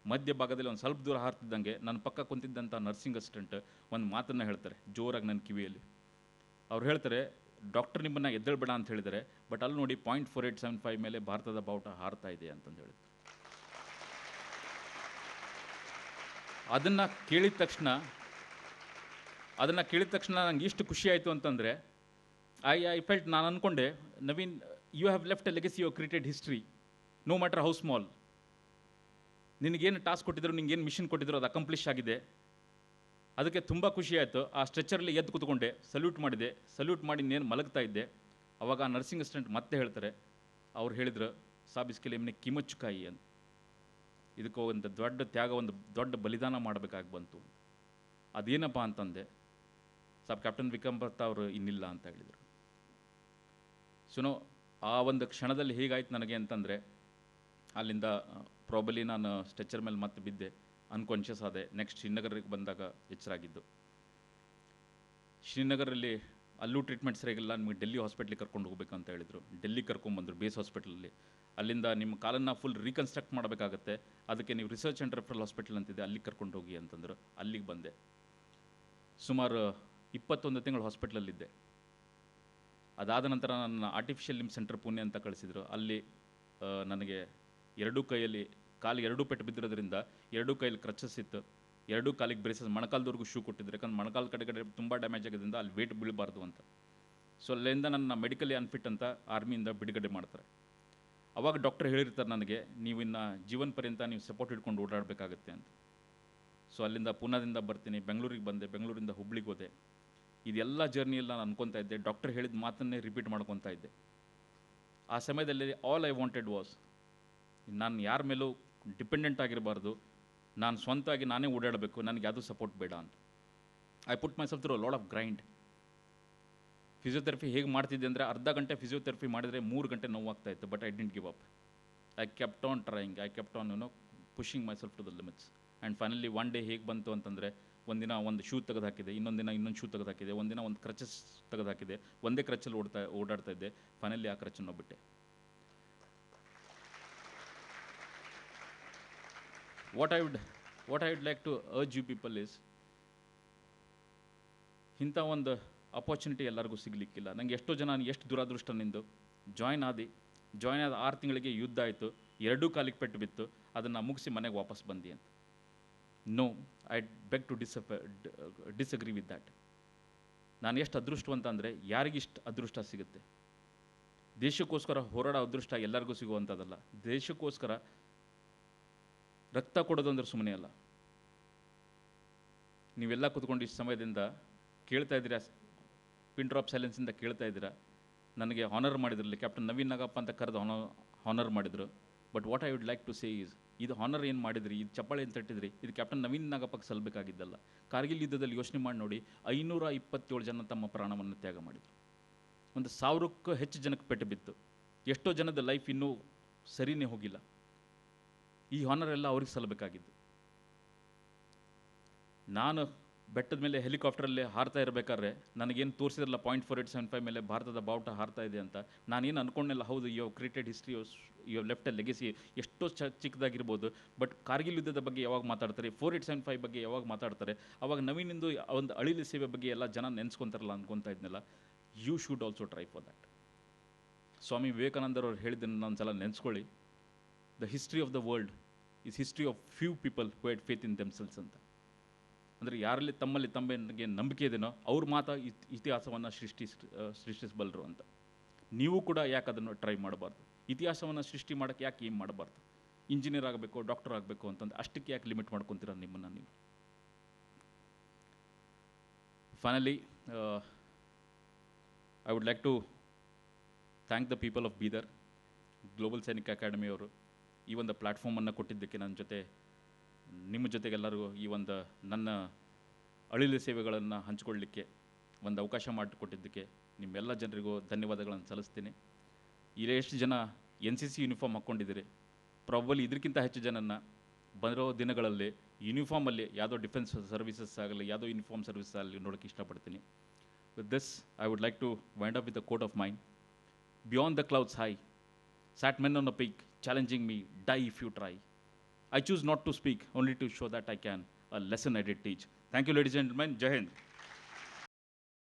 ಮಧ್ಯ ಭಾಗದಲ್ಲಿ ಒಂದು ಸ್ವಲ್ಪ ದೂರ ಹಾರ್ತಿದ್ದಂಗೆ ನನ್ನ ಪಕ್ಕ ಕುಂತಿದ್ದಂಥ ನರ್ಸಿಂಗ್ ಅಸಿಸ್ಟೆಂಟ್ ಒಂದು ಮಾತನ್ನು ಹೇಳ್ತಾರೆ ಜೋರಾಗಿ ನನ್ನ ಕಿವಿಯಲ್ಲಿ. ಅವ್ರು ಹೇಳ್ತಾರೆ, ಡಾಕ್ಟರ್ ನಿಮ್ಮನ್ನು ಎದ್ದೇಳಬೇಡ ಅಂತ ಹೇಳಿದ್ದಾರೆ, ಬಟ್ ಅಲ್ಲಿ ನೋಡಿ .4875 ಮೇಲೆ ಭಾರತದ ಬಾವುಟ ಹಾರ್ತಾ ಇದೆ ಅಂತಂದು ಹೇಳಿದ್ರು. ಅದನ್ನು ಕೇಳಿದ ತಕ್ಷಣ ನಂಗೆ ಇಷ್ಟು ಖುಷಿ ಆಯಿತು ಅಂತಂದರೆ ಐ ಫೆಲ್ಟ್, ನಾನು ಅಂದ್ಕೊಂಡೆ, Naveen, you have left a legacy, you created history, no matter how small. ನಿನಗೇನು ಟಾಸ್ಕ್ ಕೊಟ್ಟಿದ್ರು, ನಿನಗೇನು ಮಿಷನ್ ಕೊಟ್ಟಿದ್ರು, ಅದು ಅಕಂಪ್ಲಿಷ್ ಆಗಿದೆ. ಅದಕ್ಕೆ ತುಂಬ ಖುಷಿ ಆಯಿತು. ಆ ಸ್ಟ್ರೆಚರಲ್ಲಿ ಎದ್ದು ಕೂತ್ಕೊಂಡೆ, ಸಲ್ಯೂಟ್ ಮಾಡಿ ನೇನು ಮಲಗ್ತಾ ಇದ್ದೆ. ಅವಾಗ ಆ ನರ್ಸಿಂಗ್ ಅಸಿಸ್ಟೆಂಟ್ ಮತ್ತೆ ಹೇಳ್ತಾರೆ, ಅವ್ರು ಹೇಳಿದ್ರು, ಸಾಬ್ ಇಸ್ಕೆ ಲಿಯೆ ಮನೆ ಕಿಮ್ಮತ್ ಚುಕಾಯಿ ಅಂತ. ಇದಕ್ಕೆ ಒಂದು ದೊಡ್ಡ ತ್ಯಾಗ, ಒಂದು ದೊಡ್ಡ ಬಲಿದಾನ ಮಾಡಬೇಕಾಗಿ ಬಂತು. ಅದೇನಪ್ಪ ಅಂತಂದೆ, ಸಾಬ್ ಕ್ಯಾಪ್ಟನ್ ವಿಕ್ರಮ್ ಭಟ್ ಅವರು ಇನ್ನಿಲ್ಲ ಅಂತ ಹೇಳಿದರು. ಸುನೋ ಆ ಒಂದು ಕ್ಷಣದಲ್ಲಿ ಹೇಗಾಯ್ತು ನನಗೆ ಅಂತಂದರೆ, ಅಲ್ಲಿಂದ ಪ್ರಾಬಲಿ ನಾನು ಸ್ಟ್ರೆಚರ್ ಮೇಲೆ ಮತ್ತೆ ಬಿದ್ದೆ, ಅನ್ಕಾನ್ಷಿಯಸ್ ಆದೆ. ನೆಕ್ಸ್ಟ್ ಶ್ರೀನಗರಿಗೆ ಬಂದಾಗ ಎಚ್ಚರಾಗಿದ್ದು. ಶ್ರೀನಗರಲ್ಲಿ ಅಲ್ಲೂ ಟ್ರೀಟ್ಮೆಂಟ್ ಸರಿಯಾಗಿಲ್ಲ, ನಿಮಗೆ ಡೆಲ್ಲಿ ಹಾಸ್ಪಿಟ್ಲಿಗೆ ಕರ್ಕೊಂಡು ಹೋಗ್ಬೇಕಂತ ಹೇಳಿದರು. ಡೆಲ್ಲಿಗೆ ಕರ್ಕೊಂಡ್ಬಂದರು, ಬೇಸ್ ಹಾಸ್ಪಿಟಲಲ್ಲಿ. ಅಲ್ಲಿಂದ ನಿಮ್ಮ ಕಾಲನ್ನು ಫುಲ್ ರೀಕನ್ಸ್ಟ್ರಕ್ಟ್ ಮಾಡಬೇಕಾಗತ್ತೆ, ಅದಕ್ಕೆ ನೀವು ರಿಸರ್ಚ್ ಆ್ಯಂಡ್ ರೆಫರಲ್ ಹಾಸ್ಪಿಟಲ್ ಅಂತಿದೆ, ಅಲ್ಲಿಗೆ ಕರ್ಕೊಂಡು ಹೋಗಿ ಅಂತಂದರು. ಅಲ್ಲಿಗೆ ಬಂದೆ. ಸುಮಾರು 21 ತಿಂಗಳು ಹಾಸ್ಪಿಟ್ಲಲ್ಲಿದ್ದೆ. ಅದಾದ ನಂತರ ನನ್ನ ಆರ್ಟಿಫಿಷಿಯಲ್ ಲಿಂಬ್ ಸೆಂಟರ್ ಪುಣೆ ಅಂತ ಕಳಿಸಿದರು. ಅಲ್ಲಿ ನನಗೆ ಎರಡೂ ಕೈಯಲ್ಲಿ, ಕಾಲಿಗೆ ಎರಡೂ ಪೆಟ್ಟು ಬಿದ್ದಿರೋದ್ರಿಂದ ಎರಡೂ ಕೈಯಲ್ಲಿ ಕ್ರಚಸ್ ಇತ್ತು, ಎರಡೂ ಕಾಲಿಗೆ ಬ್ರೇಸಸ್, ಮೊಣಕಾಲದವರೆಗೂ ಶೂ ಕೊಟ್ಟಿದ್ರು. ಯಾಕಂದ್ರೆ ಮೊಣಕಾಲು ಕಡೆ ತುಂಬ ಡ್ಯಾಮೇಜ್ ಆಗಿದ್ದರಿಂದ ಅಲ್ಲಿ ವೇಟ್ ಬೀಳಬಾರ್ದು ಅಂತ. ಸೊ ಅಲ್ಲಿಂದ ನನ್ನ ಮೆಡಿಕಲಿ ಅನ್ಫಿಟ್ ಅಂತ ಆರ್ಮಿಯಿಂದ ಬಿಡುಗಡೆ ಮಾಡ್ತಾರೆ. ಅವಾಗ ಡಾಕ್ಟರ್ ಹೇಳಿರ್ತಾರೆ ನನಗೆ, ನೀವು ಇನ್ನು ಜೀವನ ಪರ್ಯಂತ ನೀವು ಸಪೋರ್ಟ್ ಹಿಡ್ಕೊಂಡು ಓಡಾಡಬೇಕಾಗತ್ತೆ ಅಂತ. ಸೊ ಅಲ್ಲಿಂದ ಪೂನಾದಿಂದ ಬರ್ತೀನಿ, ಬೆಂಗಳೂರಿಗೆ ಬಂದೆ, ಬೆಂಗಳೂರಿಂದ ಹುಬ್ಳಿಗೆ ಹೋದೆ. ಇದೆಲ್ಲ ಜರ್ನಿಯಲ್ಲಿ ನಾನು ಅನ್ಕೊತಾ ಇದ್ದೆ, ಡಾಕ್ಟರ್ ಹೇಳಿದ ಮಾತನ್ನೇ ರಿಪೀಟ್ ಮಾಡ್ಕೊತಾ ಇದ್ದೆ. ಆ ಸಮಯದಲ್ಲಿ ಆಲ್ ಐ ವಾಂಟೆಡ್ ವಾಸ್, ನಾನು ಯಾರ ಮೇಲೂ ಡಿಪೆಂಡೆಂಟ್ ಆಗಿರಬಾರ್ದು, ನಾನು ಸ್ವಂತವಾಗಿ ನಾನೇ ಓಡಾಡಬೇಕು, ನನಗೆ ಯಾವುದೂ ಸಪೋರ್ಟ್ ಬೇಡ ಅಂತ. I put my self through lot of grind. Physiotherapy ಹೇಗೆ ಮಾಡ್ತಿದ್ದೆ ಅಂದರೆ, ಅರ್ಧ ಗಂಟೆ ಫಿಸಿಯೋಥೆರಪಿ ಮಾಡಿದರೆ 3 ಗಂಟೆ ನೋವಾಗ್ತಾ ಇತ್ತು. But I didn't give up. I kept on trying, I kept on pushing myself to the limits. And finally one day ಹೇಗೆ ಬಂತು ಅಂತಂದರೆ, ಒಂದಿನ ಒಂದು ಶೂ ತೆಗೆದು ಹಾಕಿದೆ, ಇನ್ನೊಂದು ದಿನ ಇನ್ನೊಂದು ಶೂ ತೆಗೆದು ಹಾಕಿದೆ, ಒಂದಿನ ಒಂದು ಕ್ರಚಸ್ ತೆಗೆದು ಹಾಕಿದೆ, ಒಂದೇ ಕ್ರಚಲ್ಲಿ ಓಡಾಡ್ತಾ ಇದ್ದೆ. ಫೈನಲಿ ಆ ಕ್ರಚನ್ನು ಬಿಟ್ಟೆ. What I would like to urge you people is, ಇಂಥ ಒಂದು ಅಪರ್ಚುನಿಟಿ ಎಲ್ಲರಿಗೂ ಸಿಗಲಿಕ್ಕಿಲ್ಲ. ನನಗೆ ಎಷ್ಟೋ ಜನ, ಎಷ್ಟು ದುರಾದೃಷ್ಟ ನಿಂದು, ಜಾಯ್ನ್ ಆದ 6 ತಿಂಗಳಿಗೆ ಯುದ್ಧ ಆಯಿತು, ಎರಡೂ ಕಾಲಿಗೆ ಪೆಟ್ಟು ಬಿತ್ತು, ಅದನ್ನು ಮುಗಿಸಿ ಮನೆಗೆ ವಾಪಸ್ ಬಂದಿ ಅಂತ. No, I beg to disagree with that. ನಾನು ಎಷ್ಟು ಅದೃಷ್ಟವಂತ ಅಂದರೆ, ಯಾರಿಗಿಷ್ಟು ಅದೃಷ್ಟ ಸಿಗುತ್ತೆ? ದೇಶಕ್ಕೋಸ್ಕರ ಹೋರಾಡೋ ಅದೃಷ್ಟ ಎಲ್ಲರಿಗೂ ಸಿಗುವಂಥದ್ದಲ್ಲ. ದೇಶಕ್ಕೋಸ್ಕರ ರಕ್ತ ಕೊಡೋದು ಅಂದ್ರೆ ಸುಮ್ಮನೆ ಅಲ್ಲ. ನೀವೆಲ್ಲ ಕೂತ್ಕೊಂಡು ಇಷ್ಟು ಸಮಯದಿಂದ ಕೇಳ್ತಾ ಇದ್ದೀರಾ, ಪಿನ್ ಡ್ರಾಪ್ ಸೈಲೆನ್ಸಿಂದ ಕೇಳ್ತಾ ಇದ್ದೀರಾ. ನನಗೆ ಹಾನರ್ ಮಾಡಿದ್ರಲ್ಲಿ, ಕ್ಯಾಪ್ಟನ್ ನವೀನ್ ನಾಗಪ್ಪ ಅಂತ ಕರೆದು ಹಾನರ್ ಮಾಡಿದರು. But what I would like to say is, ಇದು ಹಾನರ್ ಏನು ಮಾಡಿದ್ರಿ, ಇದು ಚಪ್ಪಾಳೆ ಏನು ತಟ್ಟಿದ್ರಿ, ಇದು ಕ್ಯಾಪ್ಟನ್ ನವೀನ್ ನಾಗಪ್ಪಕ್ಕೆ ಸಲ್ಲಬೇಕಾಗಿದ್ದಲ್ಲ. ಕಾರ್ಗಿಲ್ ಯುದ್ಧದಲ್ಲಿ ಯೋಚನೆ ಮಾಡಿ ನೋಡಿ, 527 ಜನ ತಮ್ಮ ಪ್ರಾಣವನ್ನು ತ್ಯಾಗ ಮಾಡಿದರು. 1000ಕ್ಕೂ ಹೆಚ್ಚು ಜನಕ್ಕೆ ಪೆಟ್ಟು ಬಿತ್ತು. ಎಷ್ಟೋ ಜನದ ಲೈಫ್ ಇನ್ನೂ ಸರಿಯೇ ಹೋಗಿಲ್ಲ. ಈ ಹಾನರ್ ಎಲ್ಲ ಅವ್ರಿಗೆ ಸಲ್ಲಬೇಕಾಗಿದ್ದು. ನಾನು ಬೆಟ್ಟದ ಮೇಲೆ ಹೆಲಿಕಾಪ್ಟರಲ್ಲಿ ಹಾರ್ತಾ ಇರಬೇಕಾದ್ರೆ ನನಗೇನು ತೋರಿಸಿದ್ರಲ್ಲ .4875 ಮೇಲೆ ಭಾರತದ ಬಾವುಟ ಹಾರ್ತಾ ಇದೆ ಅಂತ, ನಾನೇನು ಅಂದ್ಕೊಂಡೆಲ್ಲ. ಹೌದು, you have created history, you have left a legacy. ಎಷ್ಟೋ ಚಿಕ್ಕದಾಗಿರ್ಬೋದು, ಬಟ್ ಕಾರ್ಗಿಲ್ ಯುದ್ಧದ ಬಗ್ಗೆ ಯಾವಾಗ ಮಾತಾಡ್ತಾರೆ, 4875 ಬಗ್ಗೆ ಯಾವಾಗ ಮಾತಾಡ್ತಾರೆ, ಅವಾಗ ನವೀನಿಂದು ಒಂದು ಅಳಿಲು ಸೇವೆ ಬಗ್ಗೆ ಎಲ್ಲ ಜನ ನೆನೆಸ್ಕೊತಾರಲ್ಲ ಅನ್ಕೊತಾ ಇದ್ನಲ್ಲ. You should also try for that. Swami ವಿವೇಕಾನಂದರವ್ರು ಹೇಳಿದ್ದನ್ನು ನಾನು ಸಲ ನೆನೆಸ್ಕೊಳ್ಳಿ. The history of the world is history of few people who had faith in themselves ಅಂತ. ಅಂದರೆ ಯಾರಲ್ಲಿ ತಮಗೆ ನಂಬಿಕೆ ಇದೆಯೋ ಅವ್ರು ಮಾತ್ರ ಇತಿಹಾಸವನ್ನು ಸೃಷ್ಟಿಸಬಲ್ಲರು ಅಂತ. ನೀವು ಕೂಡ ಯಾಕೆ ಅದನ್ನು ಟ್ರೈ ಮಾಡಬಾರ್ದು? ಇತಿಹಾಸವನ್ನು ಸೃಷ್ಟಿ ಮಾಡೋಕ್ಕೆ ಯಾಕೆ ಏಮ್ ಮಾಡಬಾರ್ದು? ಇಂಜಿನಿಯರ್ ಆಗಬೇಕು, ಡಾಕ್ಟರ್ ಆಗಬೇಕು ಅಂತಂದು ಅಷ್ಟಕ್ಕೆ ಯಾಕೆ ಲಿಮಿಟ್ ಮಾಡ್ಕೊತೀರ ನಿಮ್ಮನ್ನು ನೀವು? Finally I would like to thank the people of Bidar, global Sainik academy ಅವರು ಈ ಒಂದು ಪ್ಲ್ಯಾಟ್ಫಾರ್ಮನ್ನು ಕೊಟ್ಟಿದ್ದಕ್ಕೆ, ನನ್ನ ಜೊತೆ ನಿಮ್ಮ ಜೊತೆಗೆಲ್ಲರಿಗೂ ಈ ಒಂದು ನನ್ನ ಅಳಿಲು ಸೇವೆಗಳನ್ನು ಹಂಚಿಕೊಳ್ಳಲಿಕ್ಕೆ ಒಂದು ಅವಕಾಶ ಮಾಡಿಕೊಟ್ಟಿದ್ದಕ್ಕೆ ನಿಮ್ಮೆಲ್ಲ ಜನರಿಗೂ ಧನ್ಯವಾದಗಳನ್ನು ಸಲ್ಲಿಸ್ತೀನಿ. ಎಷ್ಟು ಜನ NCC ಯೂನಿಫಾರ್ಮ್ ಹಾಕ್ಕೊಂಡಿದ್ದೀರಿ, ಪ್ರಾಬಲಿ ಇದಕ್ಕಿಂತ ಹೆಚ್ಚು ಜನನ ಬರೋ ದಿನಗಳಲ್ಲಿ ಯೂನಿಫಾರ್ಮಲ್ಲಿ ಯಾವುದೋ ಡಿಫೆನ್ಸ್ ಸರ್ವಿಸಸ್ ಆಗಲಿ ಯಾವುದೋ ಯೂನಿಫಾರ್ಮ್ ಸರ್ವಿಸ್ ಆಗಲಿ ನೋಡೋಕ್ಕೆ ಇಷ್ಟಪಡ್ತೀನಿ. With this I would like to wind up with a quote of mind. Beyond the clouds high sat men on a peak challenging me, die if you try. I choose not to speak, only to show that I can, a lesson I did teach. Thank you, ladies and gentlemen. Jai Hind.